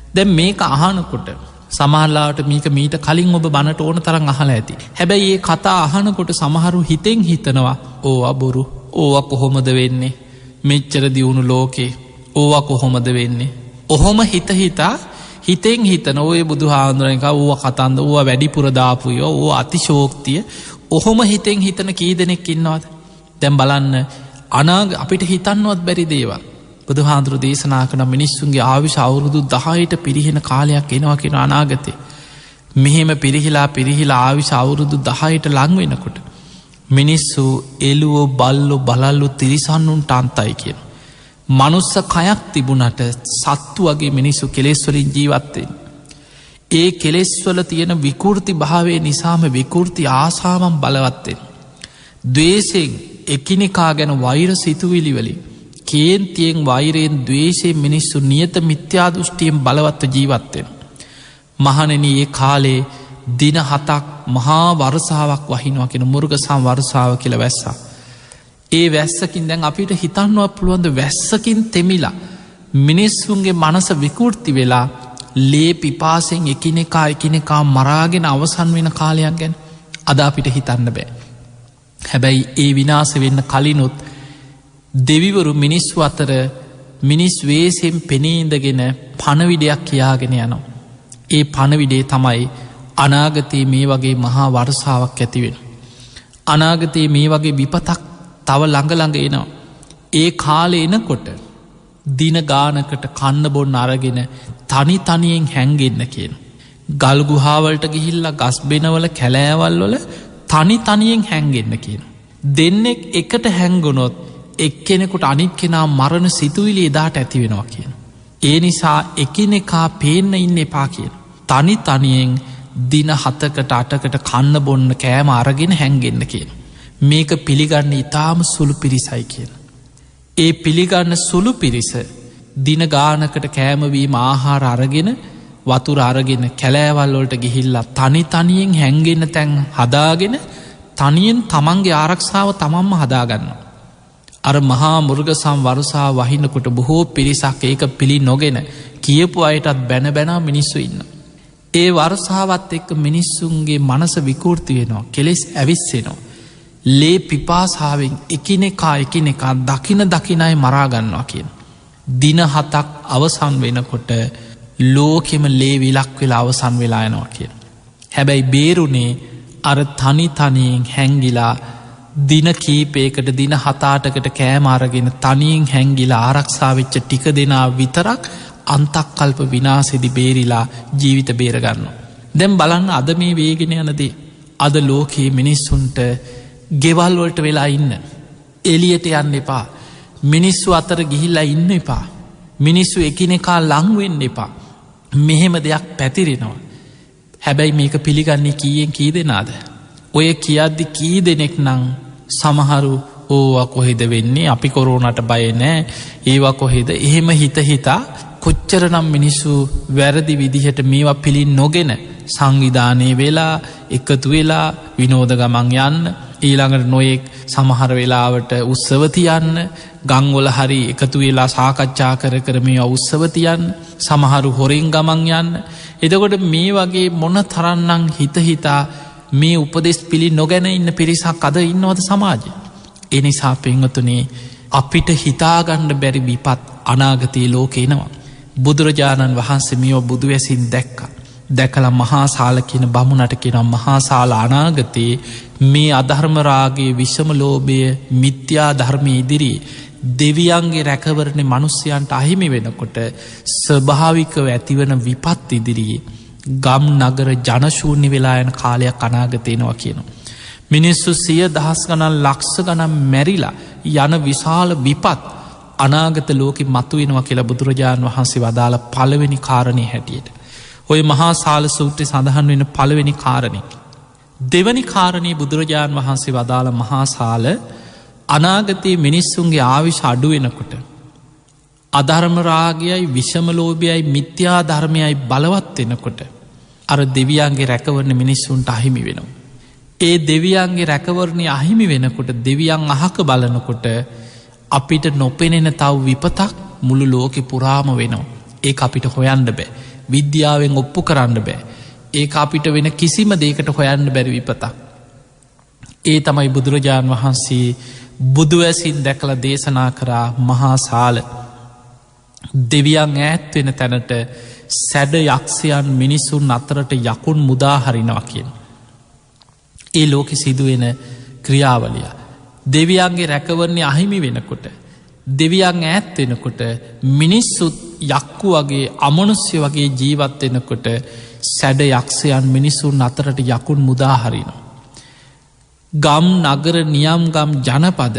දැන් මේක අහනකොට සමහරලාට මේක මීට කලින් ඔබ බණට ඕන තරම් අහලා ඇති. හැබැයි ඒ කතා අහනකොට සමහරු හිතෙන් හිතනවා ඕවා බොරු, ඕවා කොහොමද වෙන්නේ? මෙච්චර දියුණු ලෝකේ ඕවා කොහොමද වෙන්නේ? ඔහොම හිතා හිතෙන් හිතන ඔය බුදුහාමුදුරන් එක ඕවා කතන්ද ඕවා වැඩිපුර දාපුයෝ ඕවා අතිශෝක්තිය ඔහොම හිතෙන් හිතන කී දෙනෙක් ඉන්නවද? දැන් බලන්න අපිට හිතන්නවත් බැරි දේවල් බුදුහාඳුරු දේශනා කරන මිනිස්සුන්ගේ ආවිෂ අවුරුදු 10ට පිරිහෙන කාලයක් එනවා කියන අනාගතේ. මෙහෙම පිරිහිලා ආවිෂ අවුරුදු 10ට ලං වෙනකොට මිනිස්සු එළුවෝ බල්ලෝ බලල්ලෝ තිරිසන්නුන්ට අන්තයි කියන. මනුස්ස කයක් තිබුණට සත්තු වගේ මිනිස්සු කෙලෙස් වලින් ජීවත් වෙන්නේ. ඒ කෙලෙස් වල තියෙන විකෘති භාවය නිසාම විකෘති ආසාවන් බලවත් වෙනවා. ද්වේෂයෙන් එකිනෙකා ගැන වෛර සිතුවිලි වලින් කේන්තියෙන් වෛරයෙන් ද්වේෂයෙන් මිනිස්සු නියත මිත්‍යා දෘෂ්ටියෙන් බලවත්ව ජීවත් වෙනවා. මහණෙනි ඒ කාලේ දින 7ක් මහා වර්ෂාවක් වහිනවා කියන මුර්ගසම් වර්ෂාව කියලා වැස්සා. ඒ වැස්සකින් දැන් අපිට හිතන්නවත් පුළුවන් ද වැස්සකින් තෙමිලා මිනිස්සුන්ගේ මනස විකෘති වෙලා ලේ පිපාසෙන් එකිනෙකා මරාගෙන අවසන් වෙන කාලයක් ගැන අද අපිට හිතන්න බෑ. හැබැයි ඒ විනාශ වෙන්න කලිනුත් දෙවිවරු මිනිස්සු අතර මිනිස් වේසෙන් පෙනී ඉඳගෙන පණවිඩයක් කියාගෙන යනවා. ඒ පණවිඩේ තමයි අනාගතයේ මේ වගේ මහා වර්ෂාවක් ඇතිවෙන. අනාගතයේ මේ වගේ විපතක් තව ළඟ එනවා. ඒ කාලේ එනකොට දින ගානකට කන්න බොන්න අරගෙන තනියෙන් හැංගෙන්න කියන. ගල් ගුහාවලට ගිහිල්ලා ගස් බෙනවල කැලෑවල් වල තනියෙන් හැංගෙන්න කියන. දෙන්නෙක් එකට හැංගුණොත් එක්කෙනෙකුට අනිත් කෙනා මරණ සිතුවිලි එදාට ඇති වෙනවා කියන. ඒ නිසා එකිනෙකා පේන්න ඉන්න එපා කියන. තනියෙන් දින 7කට 8කට කන්න බොන්න කෑම අරගෙන හැංගෙන්න කියන. මේක පිළිගන්න ඉතාම සුළු පිරිසයි කියන. ඒ පිළිගන්න සුළු පිරිස දින ගානකට කෑමවීම ආහාර අරගෙන වතුර අරගෙන කැලෑවල් වලට ගිහිල්ලා තනියෙන් හැංගෙන්න තැන් හදාගෙන තනියෙන් තමන්ගේ ආරක්ෂාව තමන්ම හදාගන්නවා. අර මහා මුර්ගසම් වර්ෂා වහිනකොට බොහෝ පිරිසක් ඒක පිළි නොගෙන කියපු අයටත් බැන මිනිස්සු ඉන්න. ඒ වර්ෂාවත් එක්ක මිනිස්සුන්ගේ මනස විකෘති වෙනවා. කෙලෙස් ඇවිස්සෙනවා. ලේ පිපාසාවෙන් එකිනෙකා දකිනයි මරාගන්නවා කියන. දින 7ක් අවසන් වෙනකොට ලෝකෙම ලේ විලක් වෙලා අවසන් වෙලා යනවා කියන. හැබැයි බේරුනේ අර තනියෙන් හැංගිලා දින කීපයකට දින 7-8කට කෑම අරගෙන තනියෙන් හැංගිලා ආරක්ෂා වෙච්ච ටික දෙනා විතරක් අන්තක්කල්ප විනාශෙදි බේරිලා ජීවිත බේරගන්නවා. දැන් බලන්න අද මේ වේගෙන යනදී අද ලෝකයේ මිනිස්සුන්ට ගෙවල් වලට වෙලා ඉන්න. එළියට යන්න එපා. මිනිස්සු අතර ගිහිල්ලා ඉන්න එපා. මිනිස්සු එකිනෙකා ලං වෙන්න එපා. මෙහෙම දෙයක් පැතිරෙනවා. හැබැයි මේක පිළිගන්නේ කීයෙන් කී දෙනාද? ඔය කියද්දි කී දෙනෙක් නම් සමහරු ඕවා කොහෙද වෙන්නේ? අපි කොරෝනාට බය නෑ. ඒවා කොහෙද? එහෙම හිතා කොච්චරනම් මිනිස්සු වැරදි විදිහට මේවා පිළින් නොගෙන සංවිධානය වෙලා එකතු වෙලා විනෝද ගමන් යන්න ඊළඟට නොයෙක් සමහර වෙලාවට උත්සව තියන්න ගංවල හරි එකතු වෙලා සාකච්ඡා කර මේවා උත්සව තියන්න සමහරු හොරෙන් ගමන් යන්න. එතකොට මේ වගේ මොන තරන්නම් හිතා මේ උපදෙස් පිළි නොගැන ඉන්න පිරිසක් අද ඉන්නවද සමාජය? ඒ නිසා පින්වතුනි අපිට හිතාගන්න බැරි විපත් අනාගතයේ ලෝකේ එනවා. බුදුරජාණන් වහන්සේ මේව බුදු වැසින් දැකලා මහා සාල කියන බමුණට කියනවා මහා සාල අනාගතයේ මේ අධර්ම රාගයේ විෂම ලෝභය මිත්‍යා ධර්මයේ ඉදිරියේ දෙවියන්ගේ රැකවරණේ මිනිස්යන්ට අහිමි වෙනකොට ස්වභාවිකව ඇතිවන විපත් ඉදිරියේ ගම් නගර ජනශූන්‍ය වෙලා යන කාලයක් අනාගතේ එනවා කියනවා. මිනිස්සු 100,000 ගණන් ලක්ෂ ගණන් මැරිලා යන විශාල විපත් අනාගත ලෝකෙ මතුවෙනවා කියලා බුදුරජාණන් වහන්සේ වදාළ පළවෙනි කාරණේ හැටියට. ඔය මහා සාල සූත්‍රයේ සඳහන් වෙන පළවෙනි කාරණේ. දෙවැනි කාරණේ බුදුරජාණන් වහන්සේ වදාළ මහා සාල අනාගතයේ මිනිස්සුන්ගේ ආයුෂ අඩු වෙනකොට අධර්ම රාගයයි විෂම ලෝභයයි මිත්‍යා ධර්මයයි බලවත් වෙනකොට අර දෙවියන්ගේ රැකවරණ මිනිස්සුන්ට අහිමි වෙනවා. ඒ දෙවියන්ගේ රැකවරණය අහිමි වෙනකොට දෙවියන් අහක බලනකොට අපිට නොපෙනෙන තව විපතක් මුළු ලෝකෙ පුරාම වෙනවා. ඒක අපිට හොයන්න බෑ. විද්‍යාවෙන් ඔප්පු කරන්න බෑ. ඒක අපිට වෙන කිසිම දෙයකට හොයන්න බැරි විපතක්. ඒ තමයි බුදුරජාණන් වහන්සේ බුදුවැසින් දැකලා දේශනා කරා මහා සාල දෙවියන් ඈත් වෙන තැනට සැඩ යක්ෂයන් මිනිසුන් අතරට යකුන් මුදා හරිනවා කියන. ඒ ලෝකෙ සිදුවෙන ක්‍රියාවලිය. දෙවියන්ගේ රැකවරණය අහිමි වෙනකොට දෙවියන් ඈත් වෙනකොට මිනිස්සුත් යක්කු වගේ අමනුස්්‍ය වගේ ජීවත් වෙනකොට සැඩ යක්ෂයන් මිනිසුන් අතරට යකුන් මුදා හරිනවා. ගම් නගර නියම් ගම් ජනපද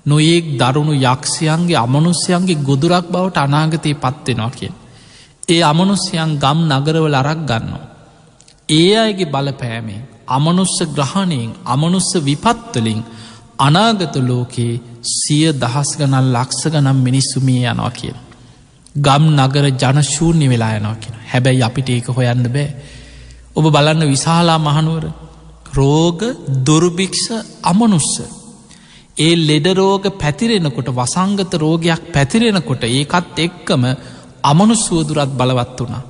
නොයෙක් දරුණු යක්ෂයන්ගේ අමනුස්්‍යයන්ගේ ගොදුරක් බවට අනාගතයේ පත්වෙනවා කියෙන්. ඒ අමනුස්්‍යයන් ගම් නගරවල අරක් ගන්නවා. ඒ අයගේ බලපෑමෙන් අමනුස්ස ග්‍රහණයෙන් අමනුස්ස විපත්වලින් අනාගත ලෝකයේ 100,000 ගණන් ලක්ෂ ගණන් මිනිස්සුමිය යනවා කියන. ගම් නගර ජනශූන්‍ය වෙලා යනවා කියන. හැබැයි අපිට ඒක හොයන්න බෑ. ඔබ බලන්න විශාලා මහනුවර රෝග දුර්භික්ෂ අමනුස්ස. ඒ ලෙඩ රෝග පැතිරෙනකොට වසංගත රෝගයක් පැතිරෙනකොට ඒකත් එක්කම අමනුස්වදුරත් බලවත් වුණා.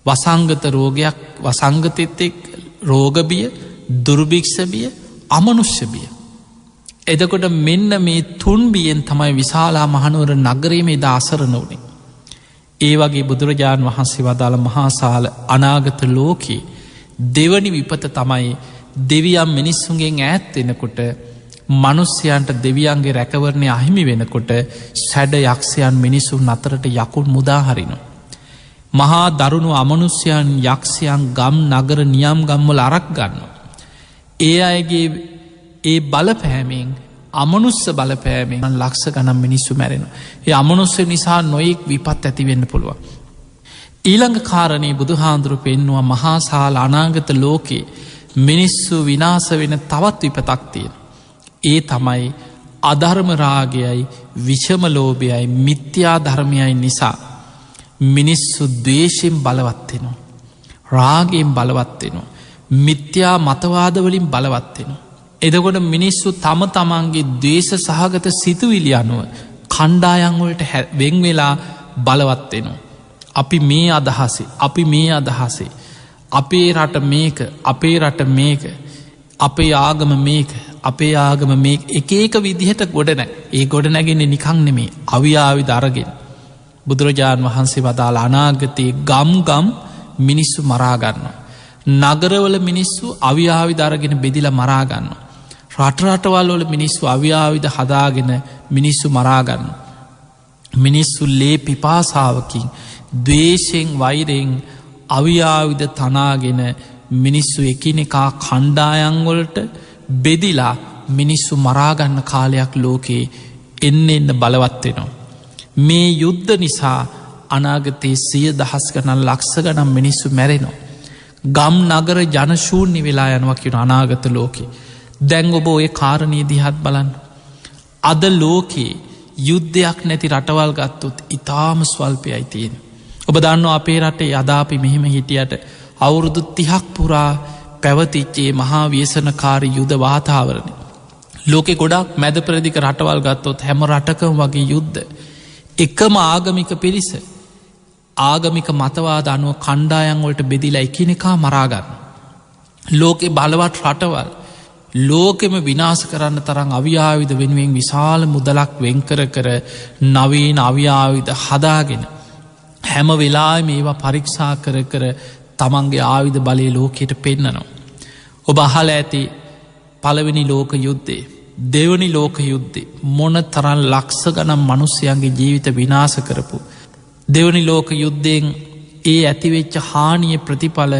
වසංගත රෝගයක් වසංගතෙත් එක් රෝගබිය දුර්භික්ෂබිය අමනුෂ්‍යබිය. එදකොට මෙන්න මේ තුන්බියෙන් තමයි විශාලා මහනුවර නගරේ මේ දාසරණ වනේ. ඒ වගේ බුදුරජාණන් වහන්සේ වදාළ මහාසාල අනාගත ලෝකයේ දෙවනි විපත තමයි දෙවියන් මිනිස්සුන්ගෙන් ඈත්වෙනකොට මනුස්්‍යයන්ට දෙවියන්ගේ රැකවරණය අහිමි වෙනකොට සැඩ යක්ෂයන් මිනිසුන් අතරට යකුන් මුදාහරිනු. මහා දරුණු අමනුස්්‍යයන් යක්ෂයන් ගම් නගර නියම් ගම්වල අරක් ගන්න. ඒ අයගේ ඒ බලපෑමෙන් අමනුස්ස බලපෑමෙන් ලක්ෂ ගනම් මිනිස්සු මැරෙන. ඒ අමනුස්්‍ය නිසා නොයෙක් විපත් ඇතිවෙන්න පුළුවන්. ඊළඟ කාරණයේ බුදුහාන්දුරු පෙන්නවා මහාසාල අනාගත ලෝකයේ මිනිස්සු විනාස වෙන තවත් විපතක් තියෙන. ඒ තමයි අධර්මරාගයයි විෂමලෝභයයි මිත්‍යා ධර්මයයි නිසා මිනිස්සු දවේශයෙන් බලවත්වෙනවා. රාගයෙන් බලවත්වෙනවා. මිත්‍යා මතවාදවලින් බලවත්වෙනවා. එදකොට මිනිස්සු තම තමන්ගේ දවේශ සහගත සිතුවිලි අනුව කණ්ඩායන්වලට වෙංවෙලා බලවත්වෙනවා. අපි මේ අදහසේ අපි මේ අදහසේ අපේ රට මේක අපේ රට මේක අපේ ආගම මේක අපේ ආගම මේ එක විදිහට ගොඩනෑ. ඒ ගොඩ නැගෙන්නේ නිකං නෙමේ අවියාවි දරගෙන. බුදුරජාණන් වහන්සේ වදාළ අනාගතයේ ගම් මිනිස්සු මරාගන්න. නගරවල මිනිස්සු අවියාවි දරගෙන බෙදිල මරාගන්න. රටරටවල් වල මිනිස්සු අවියාවිද හදාගෙන මිනිස්සු මරාගන්න. මිනිස්සු ලේ පිපාසාවකින් දවේශයෙන් වෛරයෙන් අවියාවිද තනාගෙන මිනිස්සු එකිනෙකා කණ්ඩායන්වලට බෙදිලා මිනිස්සු මරාගන්න කාලයක් ලෝකයේ එන්න බලවත්වෙනවා. මේ යුද්ධ නිසා අනාගතයේ 100,000 ගණන් ලක්ෂ ගනම් මිනිස්සු මැරෙනවා. ගම් නගර ජනශූන්‍ය වෙලා යනවා කියන අනාගත ලෝකේ. දැන් ඔබ ඔය කාරණය දිහත් බලන්න. අද ලෝකයේ යුද්ධයක් නැති රටවල් ගත්තොත් ඉතාම ස්වල්පයයි තියෙන. ඔබ දන්න අපේ රටේ අදාපි මෙහෙම හිටියට අවුරුදු 30ක් පුරා පැවතිච්චේ මහා ව්‍යසනකාරි යුද වාතාවරණය. ලෝකෙ ගොඩක් මැද ප්‍රදික රටවල් ගත්තොත් හැම රටකම වගේ යුද්ධ. එකම ආගමික පිරිස ආගමික මතවාද අනුව කණ්ඩායන්වලට බෙදිලා එකිනෙකා මරාගන්න. ලෝකෙ බලවත් රටවල් ලෝකෙම විනාශ කරන්න තරම් අවියාවිද වෙනුවෙන් විශාල මුදලක් වෙන්කර කර නවීන අවියාවිද හදාගෙන හැම වෙලා මේවා පරීක්ෂා කර කර තමන්ගේ ආවිධ බලය ලෝකයට පෙන්නනවා. ඔබ අහල ඇති පළවෙනි ලෝක යුද්ධේ දෙවනි ලෝක යුද්ධේ මොන තරන් ලක්ෂ ගනම් මනුස්්‍යයන්ගේ ජීවිත විනාස කරපු. දෙවනි ලෝක යුද්ධයෙන් ඒ ඇතිවෙච්ච හානිය ප්‍රතිඵල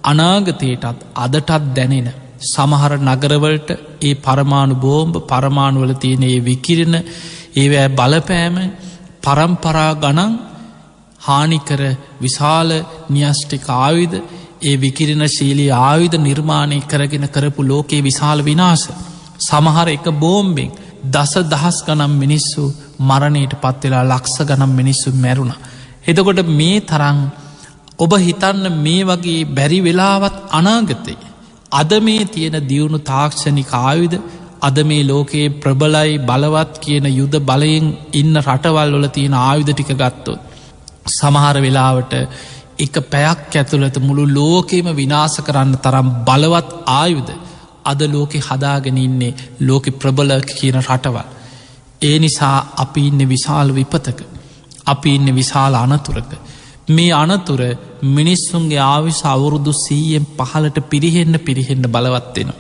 අනාගතයටත් අදටත් දැනෙන සමහර නගරවලට ඒ පරමාණු බෝම්බ පරමාණුවල තියෙන ඒ විකිරණ ඒවැ බලපෑම පරම්පරා ගණන් හානිකර විශාල න්‍යෂ්ටික ආයුධ ඒ විකිරණ ශීලී ආයුධ නිර්මාණය කරගෙන කරපු ලෝකයේ විශාල විනාශ. සමහර එක බෝම්බෙන් දස දහස් ගනම් මිනිස්සු මරණයට පත්වෙලා ලක්ෂ ගනම් මිනිස්සු මැරුණ. එතකොට මේ තරං ඔබ හිතන්න මේ වගේ බැරි වෙලාවත් අනාගතය. අද මේ තියෙන දියුණු තාක්ෂණික ආයුධ අද මේ ලෝකයේ ප්‍රබලයි බලවත් කියන යුද බලයෙන් ඉන්න රටවල් වල තියෙන ආයුධ ටික ගත්තොත්. සමහර වෙලාවට එක පැයක් ඇතුළත මුළු ලෝකෙම විනාශ කරන්න තරම් බලවත් ආයුධ අද ලෝකෙ හදාගෙන ඉන්නේ ලෝකෙ ප්‍රබල කියන රටවල්. ඒ නිසා අපි ඉන්න විශාල විපතක. අපි ඉන්න විශාල අනතුරක. මේ අනතුර මිනිස්සුන්ගේ ආවිශ අවුරුදු 100න් 15ට පිරිහෙන්න බලවත්වෙන.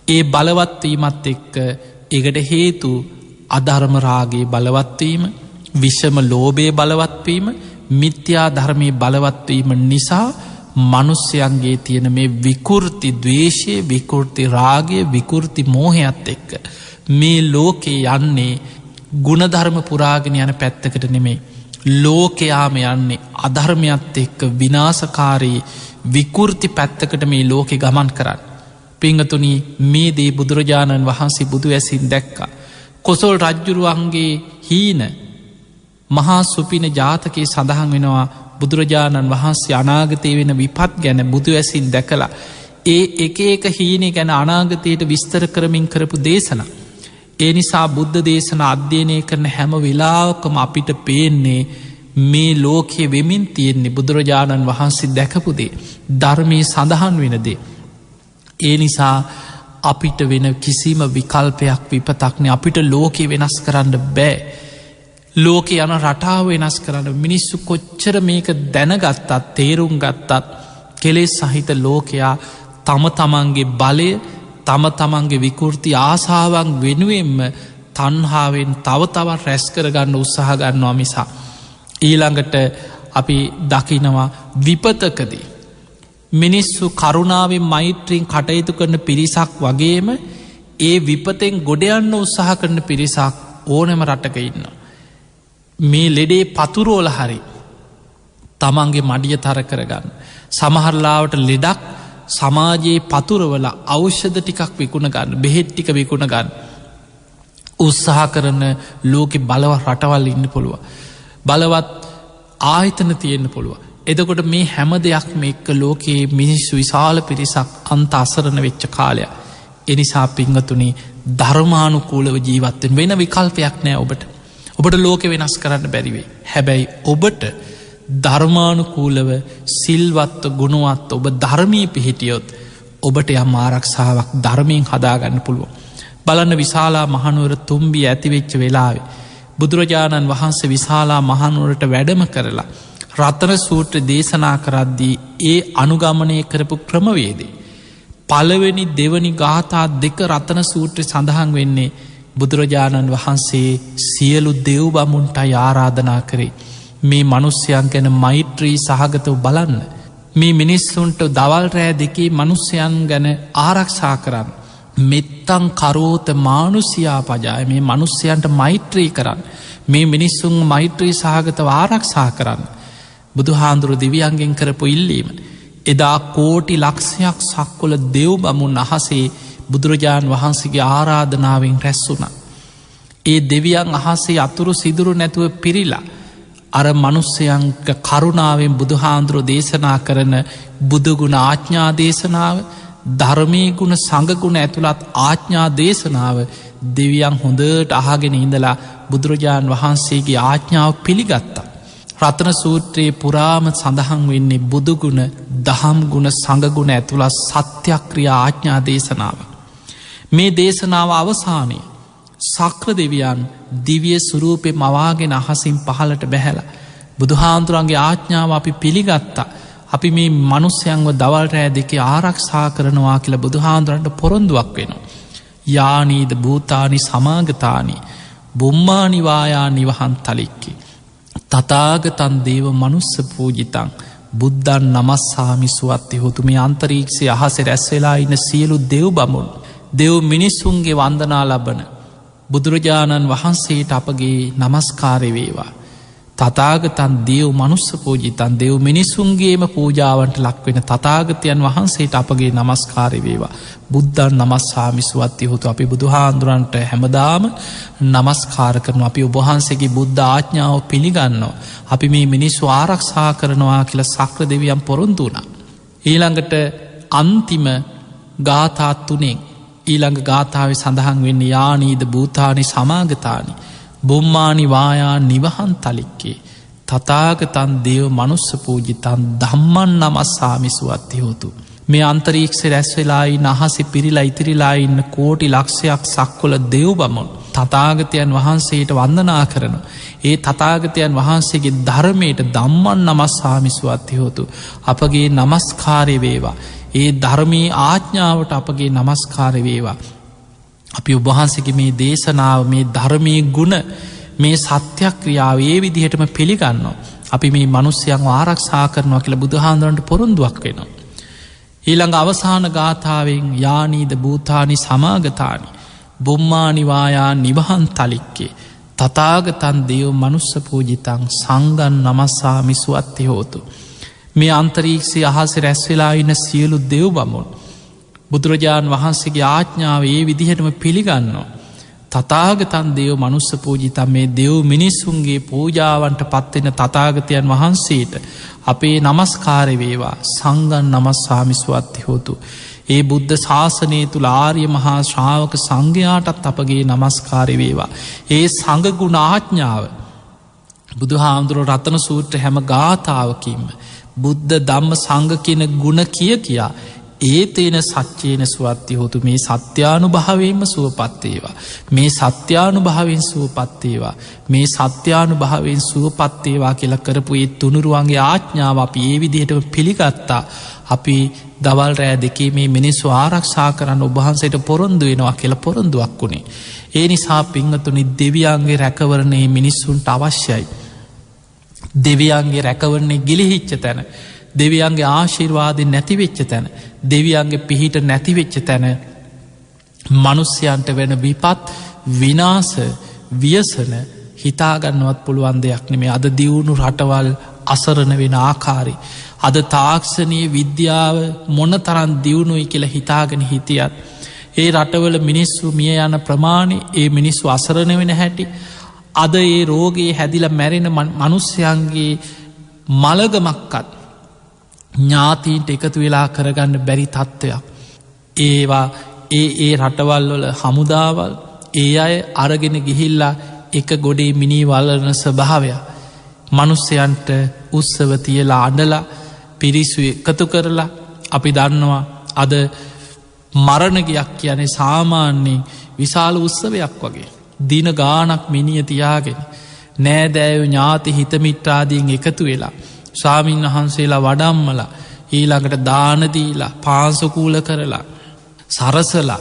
ඒ බලවත්වීමත් එක්ක එකට හේතු අධර්මරාගේ බලවත්වීම විෂම ලෝබය බලවත්වීම මිත්‍යා ධර්මය බලවත්වීම නිසා මනුස්්‍යයන්ගේ තියෙන මේ විකෘති දවේශය විකෘති රාගය විකෘති මෝහයත් එක්ක මේ ලෝකේ යන්නේ ගුණධර්ම පුරාගෙන යන පැත්තකට නෙමේ. ලෝකයාම යන්නේ අධර්මයත් එක්ක විනාසකාරී විකෘති පැත්තකට මේ ලෝකෙ ගමන් කරන්න. පිංගතුනි මේ දේ බුදුරජාණන් වහන්සේ බුදු ඇසින් දැක්කා. කොසොල් රජ්ජුරුවන්ගේ හීන මහා සුපින ජාතකයේ සඳහන් වෙනවා බුදුරජාණන් වහන්සේ අනාගතය වෙන විපත් ගැන බුදු ඇසින් දැකලා ඒ එක හීනේ ගැන අනාගතයට විස්තර කරමින් කරපු දේශන. ඒ නිසා බුද්ධ දේශන අධ්‍යයනය කරන හැම වෙලාවකම අපිට පේන්නේ මේ ලෝකයේ වෙමින් තියෙන්නේ බුදුරජාණන් වහන්සේ දැකපුදේ ධර්මය සඳහන් වෙනදේ. ඒ නිසා අපිට වෙන කිසිම විකල්පයක් විපතක්න අපිට ලෝකෙ වෙනස් කරන්න බෑ. ලෝක යන රටාව වෙනස් කරන්න මිනිස්සු කොච්චර මේක දැනගත්තත් තේරුම් ගත්තත් කෙලෙස් සහිත ලෝකයා තම තමන්ගේ බලය තම තමන්ගේ විකෘති ආසාවන් වෙනුවෙන්ම තන්හාාවෙන් තව තවත් රැස් කරගන්න උත්සාහගන්නවා මිසා. ඊළඟට අපි දකිනවා විපතකදී. මිනිස්සු කරුණාවෙන් මෛත්‍රීන් කටයුතු කරන පිරිසක් වගේම ඒ විපතෙන් ගොඩයන්න උත්සාහ කරන පිරිසක් ඕනම රටක ඉන්න. මේ ලෙඩේ පතුරෝල හරි තමන්ගේ මඩිය තර කරගන්න. සමහරලාවට ලෙඩක් සමාජයේ පතුරවල අවෂ්‍යද ටිකක් විකුණ ගන්න බෙහෙට්ටික විකුණ ගන්න උත්සාහ කරන ලෝකෙ බලවත් රටවල් ඉන්න පුළුව. බලවත් ආයතන තියෙන්න්න පුළුව. එදකොට මේ හැම දෙයක් එක්ක ලෝකයේ මිනිස්සු විශාල පිරිසක් අන්ත අසරණ වෙච්ච කාලයක්. එනිසා පිංගතුනි ධර්මානුකූලව ජීවත්තෙන් වෙන විකල්පයක් නෑ ඔබට. ඔබට ලෝකෙ වෙනස් කරන්න බැරිවේ. හැබැයි ඔබට ධර්මානුකූලව සිල්වත්ව ගුණුවත් ඔබ ධර්මී පිහිටියොත් ඔබට යම් ආරක්ෂාවක් ධර්මයෙන් හදාගන්න පුළුවන්. බලන්න විශාලා මහනුවර තුම්බිය ඇතිවෙච්ච වෙලාවේ බුදුරජාණන් වහන්සේ විශාලා මහනුවරට වැඩම කරලා රතන සූත්‍ර දේශනා කරද්දී ඒ අනුගමනය කරපු ක්‍රමවේදේ. පළවෙනි දෙවනි ගාථා දෙක රතන සූත්‍ර සඳහන් වෙන්නේ බුදුරජාණන් වහන්සේ සියලු දෙව් බමුන්ට ආරාධනා කරේ. මේ මනුස්්‍යයන් ගැන මෛත්‍රී සහගතව බලන්න. මේ මිනිස්සුන්ට දවල් රෑ දෙකේ මනුස්්‍යයන් ගැන ආරක්ෂා කරන්න. මෙත්තං කරෝත මානුසියා පජාය මේ මනුස්්‍යයන්ට මෛත්‍රී කරන්න. මේ මිනිස්සුන් මෛත්‍රී සහගතව ආරක්ෂා කරන්න. බුදු හාන්දුරු දෙවියන්ගෙන් කරපු ඉල්ලීම. එදා කෝටි ලක්ෂයක් සක්කොල දෙව් බමුන් අහසේ බුදුරජාණන් වහන්සේගේ ආරාධනාවෙන් රැස්සුන. ඒ දෙවියන් අහසේ අතුරු සිදුරු නැතුව පිරිලා. අර මනුස්සයන්ක කරුණාවෙන් බුදුහාන්දුරු දේශනා කරන බුදුගුණ ආච්ඥා දේශනාව ධර්මය ගුණ සඟගුණ ඇතුළත් ආච්ඥා දේශනාව දෙවියන් හොඳට අහගෙන ඉඳලා බුදුරජාණන් වහන්සේගේ ආච්ඥාව පිළිගත්තා. රතන සූත්‍රයේ පුරාම සඳහන් වෙන්නේ බුදුගුණ දහම් ගුණ සඟගුණ ඇතුළත් සත්‍යක්‍රියා ආච්ඥා දේශනාව. මේ දේශනාව අවසානය සක්‍ර දෙවියන් දිවිය සුරූපය මවාගෙන අහසින් පහලට බැහැල. බුදුහාන්දුරන්ගේ ආච්ඥාව අපි පිළිගත්තා. අපි මේ මනුස්්‍යයන්ව දවල් රෑ දෙකේ ආරක්ෂා කරනවා කියලා බුදුහාන්දුරන්ට පොරොන්දුවක් වෙනවා. යානීද භූතානි සමාගතානි බුම්මානිවායා නිවහන් තලික්කි. තතාගතන් දේව මනුස්ස පූජිතන් බුද්ධන් නමස්සාමි සුවත්ති හොතු. මේ අන්තරීක්ෂය අහසේ රැස් වෙලා ඉන්න සියලු දෙව් බමුණු දෙව් මිනිස්සුන්ගේ වන්දනා ලබන බුදුරජාණන් වහන්සේට අපගේ නමස්කාරය වේවා. තථාගතයන් දේව මනුස්ස පූජිතන් දෙව් මිනිසුන්ගේම පූජාවන්ට ලක්වෙන තථාගතයන් වහන්සේට අපගේ නමස්කාරය වේවා. බුද්ධන් නමස්සාමි සුවත්ති හොතු. අපි බුදුහාඳුරන්ට හැමදාම නමස්කාර කරනවා. අපි ඔබ වහන්සේගේ බුද්ධ ආඥාව පිළිගන්නවා. අපි මේ මිනිස්සු ආරක්ෂා කරනවා කියලා සක්‍ර දෙවියන් පොරොන්දු වුණා. ඊළඟට අන්තිම ගාථා 3 ඊළඟ ගාථාවේ සඳහන් වෙන්නේ යානීද භූතානි සමාගතානි බුම්මානි වායා නිවහන් තලික්කේ තථාගතං දේව මනුස්ස පූජිතං ධම්මං නමස්සාමි සුවත්ති හොතු. මේ අන්තරීක්ෂේ රැස් වෙලා ඉන්න අහසේ පිරීලා ඉතිරිලා ඉන්න කෝටි ලක්ෂයක් සක්වල දෙව් බමුණු තථාගතයන් වහන්සේට වන්දනා කරනවා. ඒ තථාගතයන් වහන්සේගේ ධර්මයට ධම්මං නමස්සාමි සුවත්ති හොතු. අපගේ නමස්කාරය වේවා. ඒ ධර්මී ආඥාවට අපගේ නමස්කාර වේවා. අපි ඔබවහන්සේගේ මේ දේශනාව මේ ධර්මී ගුණ මේ සත්‍යක්‍රියාව ඒ විදිහටම පිළිගන්නවා. අපි මේ මිනිස්යන්ව ආරක්ෂා කරනවා කියලා බුදුහාඳුරන්ට පොරොන්දුවක් වෙනවා. ඊළඟ අවසාන ගාථාවෙන් යානීද භූතානි සමාගතානි බුම්මානි වායා නිවහන් තලික්කේ තථාගතං දේව මනුස්ස පූජිතං සංඝං නමස්සාමි සුවත්ති හෝතු. මේ අන්තරීක්ෂයේ අහසේ රැස් වෙලා ඉන්න සියලු දෙව් බමුණු බුදුරජාණන් වහන්සේගේ ආඥාව ඒ විදිහටම පිළිගන්නවා. තථාගතං දේව මනුස්ස පූජිතං මේ දෙව් මිනිසුන්ගේ පූජාවන්ට පත්වෙන තථාගතයන් වහන්සේට අපේ නමස්කාරය වේවා. සංඝං නමස්සාමි සුවත්ති හෝතු. ඒ බුද්ධ ශාසනය තුළ ආර්ය මහා ශ්‍රාවක සංඝයාටත් අපගේ නමස්කාරය වේවා. ඒ සංඝ ගුණ ආඥාව බුදුහාමුදුරුවෝ රතන සූත්‍ර හැම ගාථාවකින්ම බුද්ධ ධම්ම සංඝ කියන ගුණ කියා ඒතේන සච්චේන සුවත්ති හොතු. මේ සත්‍යානුභාවයෙන්ම සුවපත් වේවා. මේ සත්‍යානුභාවයෙන් සුවපත් වේවා. මේ සත්‍යානුභාවයෙන් සුවපත් වේවා කියලා කරපු ඒ තුනුරුවන්ගේ ආඥාව අපි ඒ විදිහටම පිළිගත්තා. අපි දවල් රෑ දෙකේ මේ මිනිස්සු ආරක්ෂා කරන්න ඔබ වහන්සේට පොරොන්දු වෙනවා කියලා පොරොන්දුවක් වුණේ. ඒ නිසා පින්වතුනි දෙවියන්ගේ රැකවරණය මිනිස්සුන්ට අවශ්‍යයි. දෙවියන්ගේ රැකවරණය ගිලිහිච්ච තැන දෙවියන්ගේ ආශිර්වාදය නැතිවෙච්ච තැන දෙවියන්ගේ පිහිට නැතිවෙච්ච තැන මනුස්්‍යයන්ට වෙන විපත් විනාස ව්‍යසන හිතාගන්නවත් පුළුවන් දෙයක් නෙමේ. අද දියුණු රටවල් අසරණ වෙන ආකාරි අද තාක්ෂණයේ විද්‍යාව මොන තරන් දියුණුයි කියලා හිතාගෙන හිටියත් ඒ රටවල මිනිස්සු මිය යන ප්‍රමාණය ඒ මිනිස්සු අසරණ වෙන හැටි අද ඒ රෝගයේ හැදිල මැරෙන මනුස්්‍යයන්ගේ මළගමක්කත් ඥාතීන්ට එකතු වෙලා කරගන්න බැරි තත්ත්වයක්. ඒවා ඒ රටවල් වල හමුදාවල් ඒ අය අරගෙන ගිහිල්ලා එක ගොඩේ මිනී වල්ලන ස්වභාවයක්. මනුස්සයන්ට උත්සව තියලා අඩලා පිරිසු එකතු කරලා අපි දන්නවා අද මරණගයක් කියන්නේ සාමාන්‍යයෙන් විශාල උත්සවයක් වගේ. දින ගානක් මිනිය තියාගෙන නෑදෑයු ඥාති හිතමිට්ටාදීන් එකතු වෙලා ස්වාමීන් වහන්සේලා වඩම්මල ඊළඟට දානදීලා පාන්සකූල කරලා සරසලා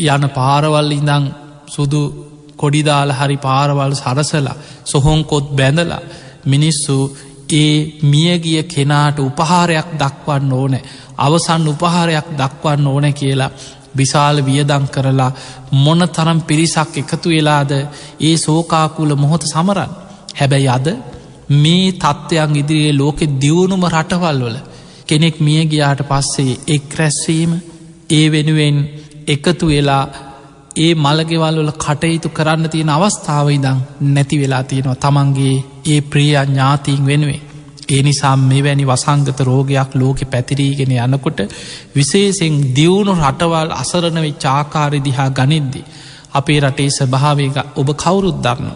යන පාරවල් ඉඳං සුදු කොඩිදාල හරි පාරවල් සරසලා සොහොන්කොත් බැඳලා මිනිස්සු ඒ මියගිය කෙනාට උපහාරයක් දක්වන්න ඕන අවසන් උපහාරයක් දක්වන්න ඕන කියලා විශාල වියදං කරලා මොන තරම් පිරිසක් එකතු වෙලාද ඒ සෝකාකුල මොහොත සමරන්. හැබැයි අද මේ තත්ත්වයන් ඉදිරියේ ලෝකෙ දියුණුම රටවල් වල කෙනෙක් මිය ගියාට පස්සේ එක් රැස්වීම ඒ වෙනුවෙන් එකතු වෙලා ඒ මළගෙවල් වල කටයුතු කරන්න තියෙන අවස්ථාව ඉදං නැති වෙලා තියෙනවා තමන්ගේ ඒ ප්‍රිය ඥාතීන් වෙනුවේ. ඒ නිසා මෙවැනි වසංගත රෝගයක් ලෝකෙ පැතිරීගෙන යනකොට විශේෂෙන් දියුණු රටවල් අසරණ වෙච්ච ආකාරය දිහා ගනිද්දි අපේ රටේ ස්වභාවයක ඔබ කවුරුත් දන්න.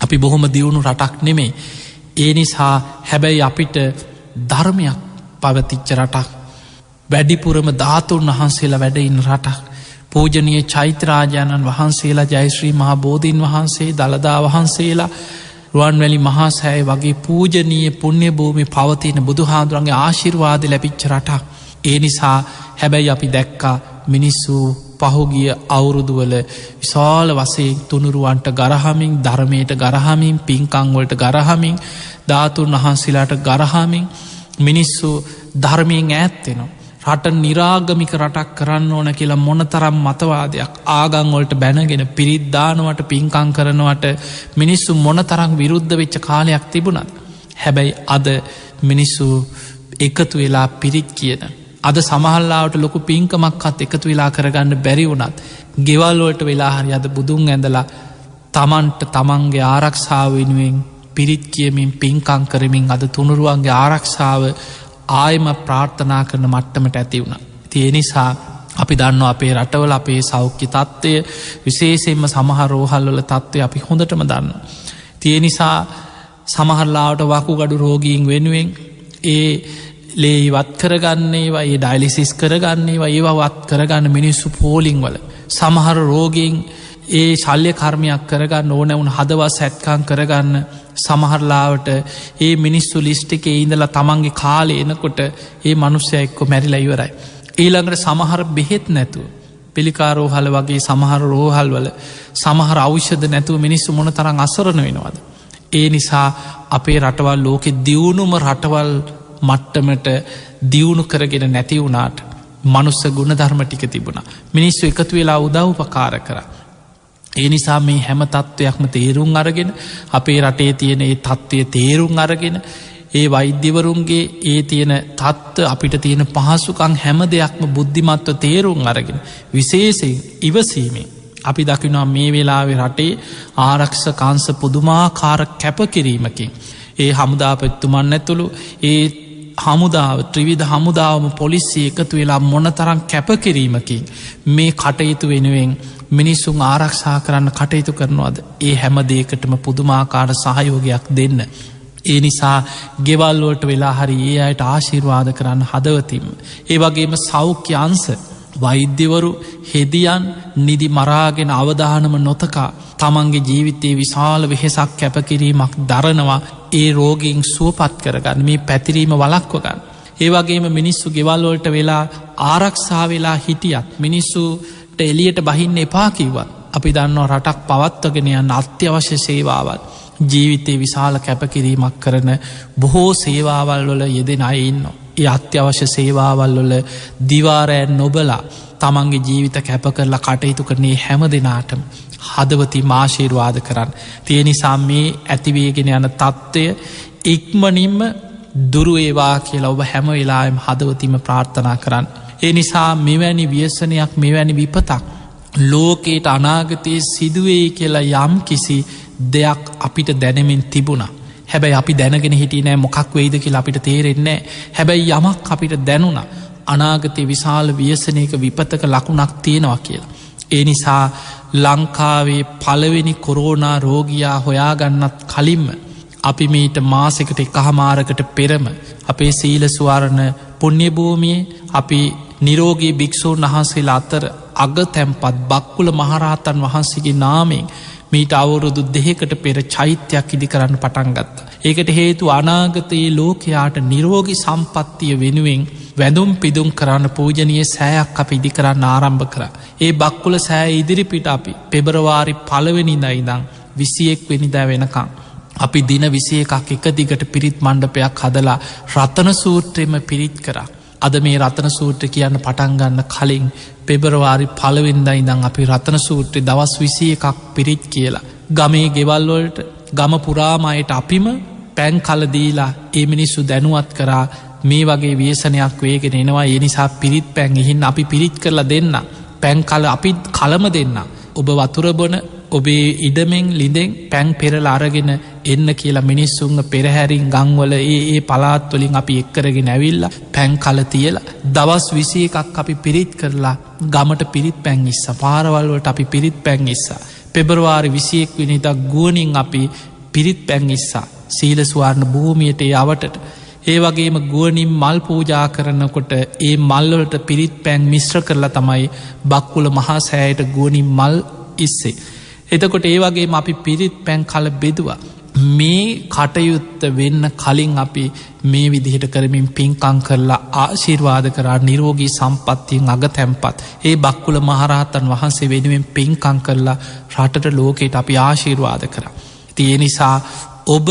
අපි බොහොම දියුණු රටක් නෙමේ. ඒ නිසා හැබැයි අපිට ධර්මයක් පවතිච්ච රටක් වැඩිපුරම ධාතුන් වහන්සේලා වැඩඉන්න රටක් පූජනය චෛත්‍රාජාණන් වහන්සේලා ජයශ්‍රී මහා බෝධීන් වහන්සේ දළදා වහන්සේලා රුවන්වැලි මහා සෑය වගේ පූජනීය පුුණ්‍ය භූමි පවතින බුදුහාදුරන්ගේ ආශිර්වාද ලැබිච්ච රටක්. ඒ නිසා හැබැයි අපි දැක්කා මිනිස්සු පහුගිය අවුරුදුවල විශාල වසේ තුනුරුවන්ට ගරහමින් ධර්මයට ගරහමින් පින්කංවලට ගරහමින් ධාතුන් වහන්සේලාට ගරහමින් මිනිස්සු ධර්මයෙන් ඈත්වෙනවා. රට නිරාගමික රටක් කරන්න ඕන කියලා මොනතරම් මතවාදයක් ආගංවලට බැනගෙන පිරිද්දානවට පින්කං කරනවට මිනිස්සු මොනතරම් විරුද්ධ වෙච්ච කාලයක් තිබුණත්. හැබැයි අද මිනිස්සු එකතු වෙලා පිරිත් කියන. අද සමහල්ලාවට ලොකු පින්කමක්කත් එකතු වෙලා කරගන්න බැරි වුණත්. ගෙවල්වලට වෙලා හරි අද බුදුන් ඇඳලා තමන්ට තමන්ගේ ආරක්ෂාව වෙනුවෙන් පිරිත් කියමින් පින්කං කරමින් අද තුනුරුවන්ගේ ආරක්ෂාව ආයම ප්‍රාර්ථනා කරන මට්ටමට ඇති වුණ. තිය නිසා අපි දන්න අපේ රටවල අපේ සෞඛ්‍ය තත්ත්වය විශේෂෙන්ම සමහරෝහල්වල තත්ත්වය අපි හොඳටම දන්න. තිය නිසා සමහරලාවට වකු ගඩු රෝගීන් වෙනුවෙන් ඒ ලේ ඉවත් කරගන්නේවා ඒ ඩයිලිසිස් කරගන්නේවා ඒවා වත් කරගන්න මිනිස්සු පෝලිං වල. සමහර රෝගීන් ඒ ශල්්‍ය කර්මයක් කරගන්න ඕන වුන් හදවස් හැත්කං කරගන්න සමහරලාවට ඒ මිනිස්සු ලිස්්ටිකේ ඉඳලා තමන්ගේ කාලය එනකොට ඒ මනුස්්‍යය එක්කො මැරිලා ඉවරයි. ඊළඟට සමහර බෙහෙත් නැතුව පිළිකාරෝහල වගේ සමහර රෝහල් වල සමහර අවෂ්‍යද නැතුව මිනිස්සු මොන තරං අසරණ වෙනවාද. ඒ නිසා අපේ රටවල් ලෝකෙ දියුණුම රටවල් මට්ටමට දියුණු කරගෙන නැති වුණාට මනුස්ස ගුණධර්ම ටික තිබුණ. මිනිස්සු එකතු වෙලා උදව්පකාර කර. ඒ නිසා මේ හැම තත්ත්වයක්ම තේරුම් අරගෙන අපේ රටේ තියෙන ඒ තත්ත්වය තේරුම් අරගෙන ඒ වෛද්‍යවරුන්ගේ ඒ තියෙන තත්ත්ව අපිට තියෙන පහසුකං හැම දෙයක්ම බුද්ධිමත්ව තේරුම් අරගෙන විශේෂයෙන් ඉවසීමේ අපි දකිනවා මේ වෙලාවේ රටේ ආරක්ෂ කාංශ පුදුමාකාර කැපකිරීමකින් ඒ හමුදාපැත්තුමන් ඇතුළු ඒ හමුදාව ත්‍රිවිධ හමුදාවම පොලිසිය එකතු වෙලා මොනතරම් කැපකිරීමකින් මේ කටයුතු වෙනුවෙන් මිනිස්සුන් ආරක්ෂා කරන්න කටයුතු කරනවාද ඒ හැම දේකටම පුදුමාකාර සහයෝගයක් දෙන්න. ඒ නිසා ගෙවල්ලුවට වෙලා හරි ඒ අයට ආශිර්වාද කරන්න හදවතින්. ඒ වගේම සෞඛ්‍ය අංශ වෛද්‍යවරු හෙදියන් නිදි මරාගෙන අවධානම නොතකා තමන්ගේ ජීවිතයේ විශාල වෙහෙසක් කැපකිරීමක් දරනවා ඒ රෝගීන් සුවපත් කරගන්න මේ පැතිරීම වලක්වගන්න. ඒ වගේම මිනිස්සු ගෙවල්වලට වෙලා ආරක්ෂා වෙලා හිටියත් මිනිස්සුට එලියට බහින්න එපා කිව්වත් අපි දන්නවා රටක් පවත්වගෙන යන අත්‍යවශ්‍ය සේවාවත් ජීවිතයේ විශාල කැපකිරීමක් කරන බොහෝ සේවාවල් වල යෙදෙන අය ඉන්නවා. ඒ අත්‍යවශ්‍ය සේවාවල් වල දිවාරෑන් නොබලා තමන්ගේ ජීවිත කැප කරලා කටයුතු කරන්නේ හැම දෙනාටම හදවති මාශීර්වාද කරන්න. තිය නිසා මේ ඇතිවේගෙන යන තත්ත්වය ඉක්මනින්ම දුරුවේවා කියලා ඔබ හැම වෙලාම හදවතිම ප්‍රාර්ථනා කරන්න. ඒ නිසා මෙවැනි ව්‍යසනයක් මෙවැනි විපතක් ලෝකයට අනාගතයේ සිදුවේ කියලා යම් කිසි දෙයක් අපිට දැනෙමින් තිබුණ. හැබැයි අපි දැනගෙන හිටිය නෑ මොකක් වෙයිද කියලා අපිට තේරෙන්නේ. හැබැයි යමක් අපිට දැනුණ අනාගතය විශාල ව්‍යසනයක විපතක ලකුණක් තියෙනවා කියලා. ඒ නිසා ලංකාවේ පළවෙනි කොරෝනා රෝගයා හොයාගන්නත් කලින්ම අපි මීට මාසෙකට එකහමාරකට පෙරම අපේ සීල ස්වාරණ පුුණ්‍යභූමියේ අපි නිරෝගී භික්‍ෂූන් වහන්සේලා අතර අග තැම්පත් බක්කුල මහරහතන් වහන්සේගේ නාමෙන් මීට අවුරුදු දෙකට පෙර චෛත්‍යයක් ඉදි කරන්න පටන් ගත්ත. ඒකට හේතු අනාගතයේ ලෝකයාට නිරෝගි සම්පත්තිය වෙනුවෙන් වැදුම් පිදුම් කරන්න පූජනීය සෑයක් අප ඉදි කරන්න ආරම්භ කර. ඒ බක්කුල සෑ ඉදිරිපිට අපි පෙබරවාරි පළවෙනිදා ඉදං 21 වෙනිදා වෙනකං. අපි දින 21ක් එක දිගට පිරිත් මණ්ඩපයක් හදලා රතන සූත්‍රයම පිරිත් කරා. අද මේ රතන සූත්‍ර කියන්න පටන්ගන්න කලින් පෙබරවාරි පළවෙනිදා ඉඳං අපි රතන සූත්‍රය දවස් 21ක් පිරිත් කියලා. ගමේ ගෙවල්වලට ගම පුරාමයට අපිම පැන් කලදීලා ඒ මිනිස්සු දැනුවත් කරා මේ වගේ ව්‍යසනයක් වේගෙන එනවා. ඒ නිසා පිරිත් පැන් ඉහින් අපි පිරිත් කරලා දෙන්න. පැන් කල අපිත් කලම දෙන්න. ඔබ වතුරබොන ඔබේ ඉඩමෙන් ලිඳෙන් පැන් පෙරල අරගෙන එන්න කියලා මිනිස්සුන්ග පෙරහැරින් ගංවල ඒ පලාත්වලින් අපි එක්කරගෙන ඇවිල්ල පැන් කල තියලා දවස් 21ක් අපි පිරිත් කරලා ගමට පිරිත් පැන් ඉස්ස පාරවල්වට අපි පිරිත් පැන් ඉස්සා. පෙබරවාරි 21 වෙනිදා ගුවනින් අපි පිරිත් පැන් ඉස්සා සීලස්වාර්ණ භූමියට යවටට. ඒ වගේම ගුවනින් මල් පූජා කරනකොට ඒ මල්වලට පිරිත් පැන් මිශ්‍ර කරලා තමයි බක්කුල මහා සෑයට ගුවනින් මල් ඉස්සේ. එතකොට ඒ වගේ අපි පිරිත් පැන් කල බෙදවා. මේ කටයුත්ත වෙන්න කලින් අපි මේ විදිහට කරමින් පින්කං කරලා ආශිර්වාද කරා නිරෝගී සම්පත්තියෙන් අග තැම්පත්. ඒ බක්කුල මහරහතන් වහන්සේ වෙනුවෙන් පින්කං කරලා රටට ලෝකයට අපි ආශිර්වාද කරා. තිය නිසා ඔබ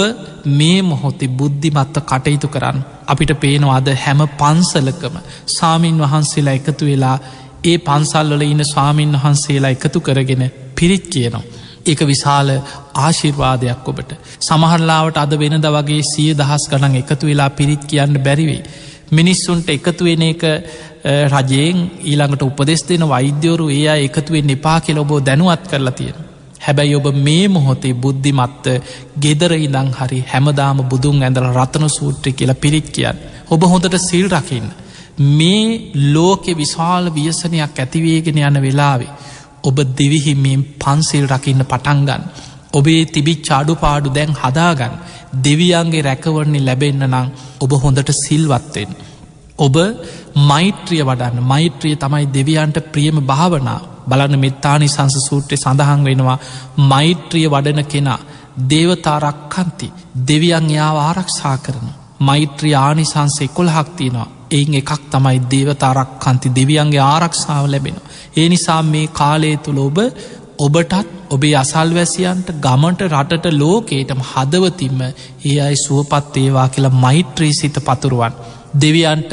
මේ මොහොතේ බුද්ධිමත්ව කටයුතු කරන්න. අපිට පේනවා අද හැම පන්සලකම ස්වාමීන් වහන්සේලා එකතු වෙලා ඒ පන්සල්වල ඉන්න ස්වාමීන් වහන්සේලා එකතු කරගෙන පිරිත් කියනවා. ඒක විශාල ආශිර්වාදයක් ඔබට. සමහරලාවට අද වෙනද වගේ 100,000 ගණන් එකතු වෙලා පිරිත් කියන්න බැරිවෙයි. මිනිස්සුන්ට එකතු වෙන එක රජයෙන් ඊළඟට උපදෙස් දෙන වෛද්‍යවරු ඒ අය එකතු වෙන්න එපා කියලා ඔබ දැනුවත් කරලා තියෙනවා. හැබැයි ඔබ මේ මොහොතේ බුද්ධිමත්ව ගෙදර ඉඳන් හරි හැමදාම බුදුන් ඇඳලා රතන සූත්‍රය කියලා පිරිත් කියන්නේ. ඔබ හොඳට සිල් රකින්න. මේ ලෝකේ විශාල ව්‍යසනයක් ඇතිවේගෙන යන වෙලාවේ ඔබ දෙවිහිමියෙන් පන්සිල් රකින්න පටන් ගන්න. ඔබේ තිබිච්ච අඩුපාඩු දැන් හදාගන්න. දෙවියන්ගේ රැකවරණේ ලැබෙන්න නම් ඔබ හොඳට සිල්වත් වෙන්න. ඔබ මෛත්‍රිය වඩන්න. මෛත්‍රිය තමයි දෙවියන්ට ප්‍රියම භාවනාව. බලන්න මෙත්තානිසංස සූත්‍රයේ සඳහන් වෙනවා මෛත්‍රිය වඩන කෙනා දේවතා රක්ඛන්ති. දෙවියන් යාව ආරක්ෂා කරනවා. මෛත්‍රී ආනිසංස 11ක් තියෙනවා. එයින් එකක් තමයි දේවතා රක්ඛන්ති. දෙවියන්ගේ ආරක්ෂාව ලැබෙනවා. ඒ නිසා මේ කාලය තුල ඔබටත් ඔබේ අසල්වැසියන්ට ගමට රටට ලෝකේටම හදවතින්ම ඒ අය සුවපත් වේවා කියලා මෛත්‍රී සිත පතුරවන්න. දෙවියන්ට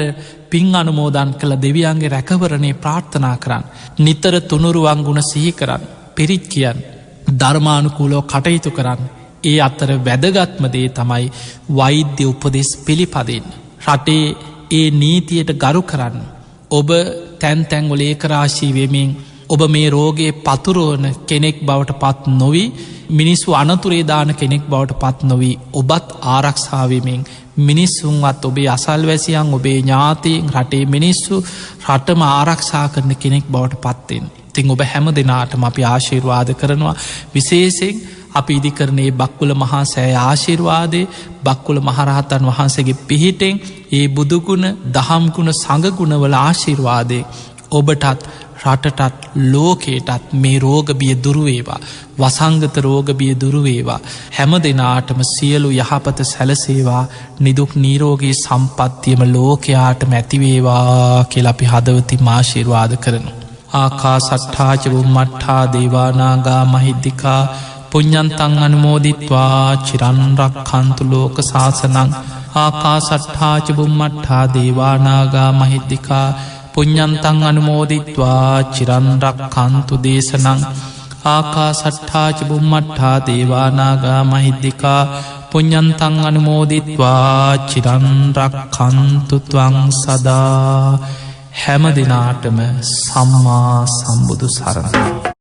පින් අනුමෝදන් කළ දෙවියන්ගේ රැකවරණේ ප්‍රාර්ථනා කරන්න. නිතර තුනුරුවන් ගුණ සිහි කරන්න. පිරිත් කියන්න. ධර්මානුකූලව කටයුතු කරන්න. ඒ අතර වැදගත්ම දේ තමයි වෛද්‍ය උපදෙස් පිළිපදින්න. රටේ ඒ නීතියට ගරු කරන්න. ඔබ තැන් තැන්වල ඒකරාශී වෙමින් ඔබ මේ රෝගයේ පතුරවන කෙනෙක් බවට පත් නොවි මිනිස්සු අනතුරේ දාන කෙනෙක් බවට පත් නොවී ඔබත් ආරක්ෂාවමින් මිනිස්සුන්වත් ඔබේ අසල්වැසියන් ඔබේ ඥාතීන් රටේ මිනිස්සු රටම ආරක්ෂා කරන කෙනෙක් බවට පත්වෙන්. තිං ඔබ හැම දෙනාටම අපි ආශිර්වාද කරනවා. විශේෂෙන් අපි ඉදිකරනේ බක්කුල මහා සෑය ආශිර්වාදය බක්කුල මහරහතන් වහන්සේගේ පිහිටෙන් ඒ බුදුගුණ දහම්ගුණ සඟගුණවල ආශිර්වාදය ඔබටත් රටටත් ලෝකේටත් මේ රෝගබිය දුරුවේවා. වසංගත රෝගබිය දුරුවේවා. හැම දෙනාටම සියලු යහපත සැලසේවා. නිදුක් නීරෝගී සම්පත්තියම ලෝකයාටම ඇතිවේවා කියලා අපි හදවතින් ආශිර්වාද කරනවා. ආකාසට්ඨා ච බුම්මට්ඨා දේවානාගා මහිද්దికා පුඤ්ඤන්තං අනුමෝදිත්වා චිරන් රක්ඛන්තු ලෝක සාසනං. ආකාසට්ඨා ච බුම්මට්ඨා දේවානාගා මහිද්దికා පුඤ්ඤන්තං අනුමෝදිත්වා චිරන් රක්ඛන්තු දේශනං. ආකාසට්ඨා ච බුම්මට්ඨා දේවානාගා මහිද්దికා පුඤ්ඤන්තං අනුමෝදිත්වා චිරන් රක්ඛන්තු ත්වං සදා. හැම දිනාටම සම්මා සම්බුදු සරණයි.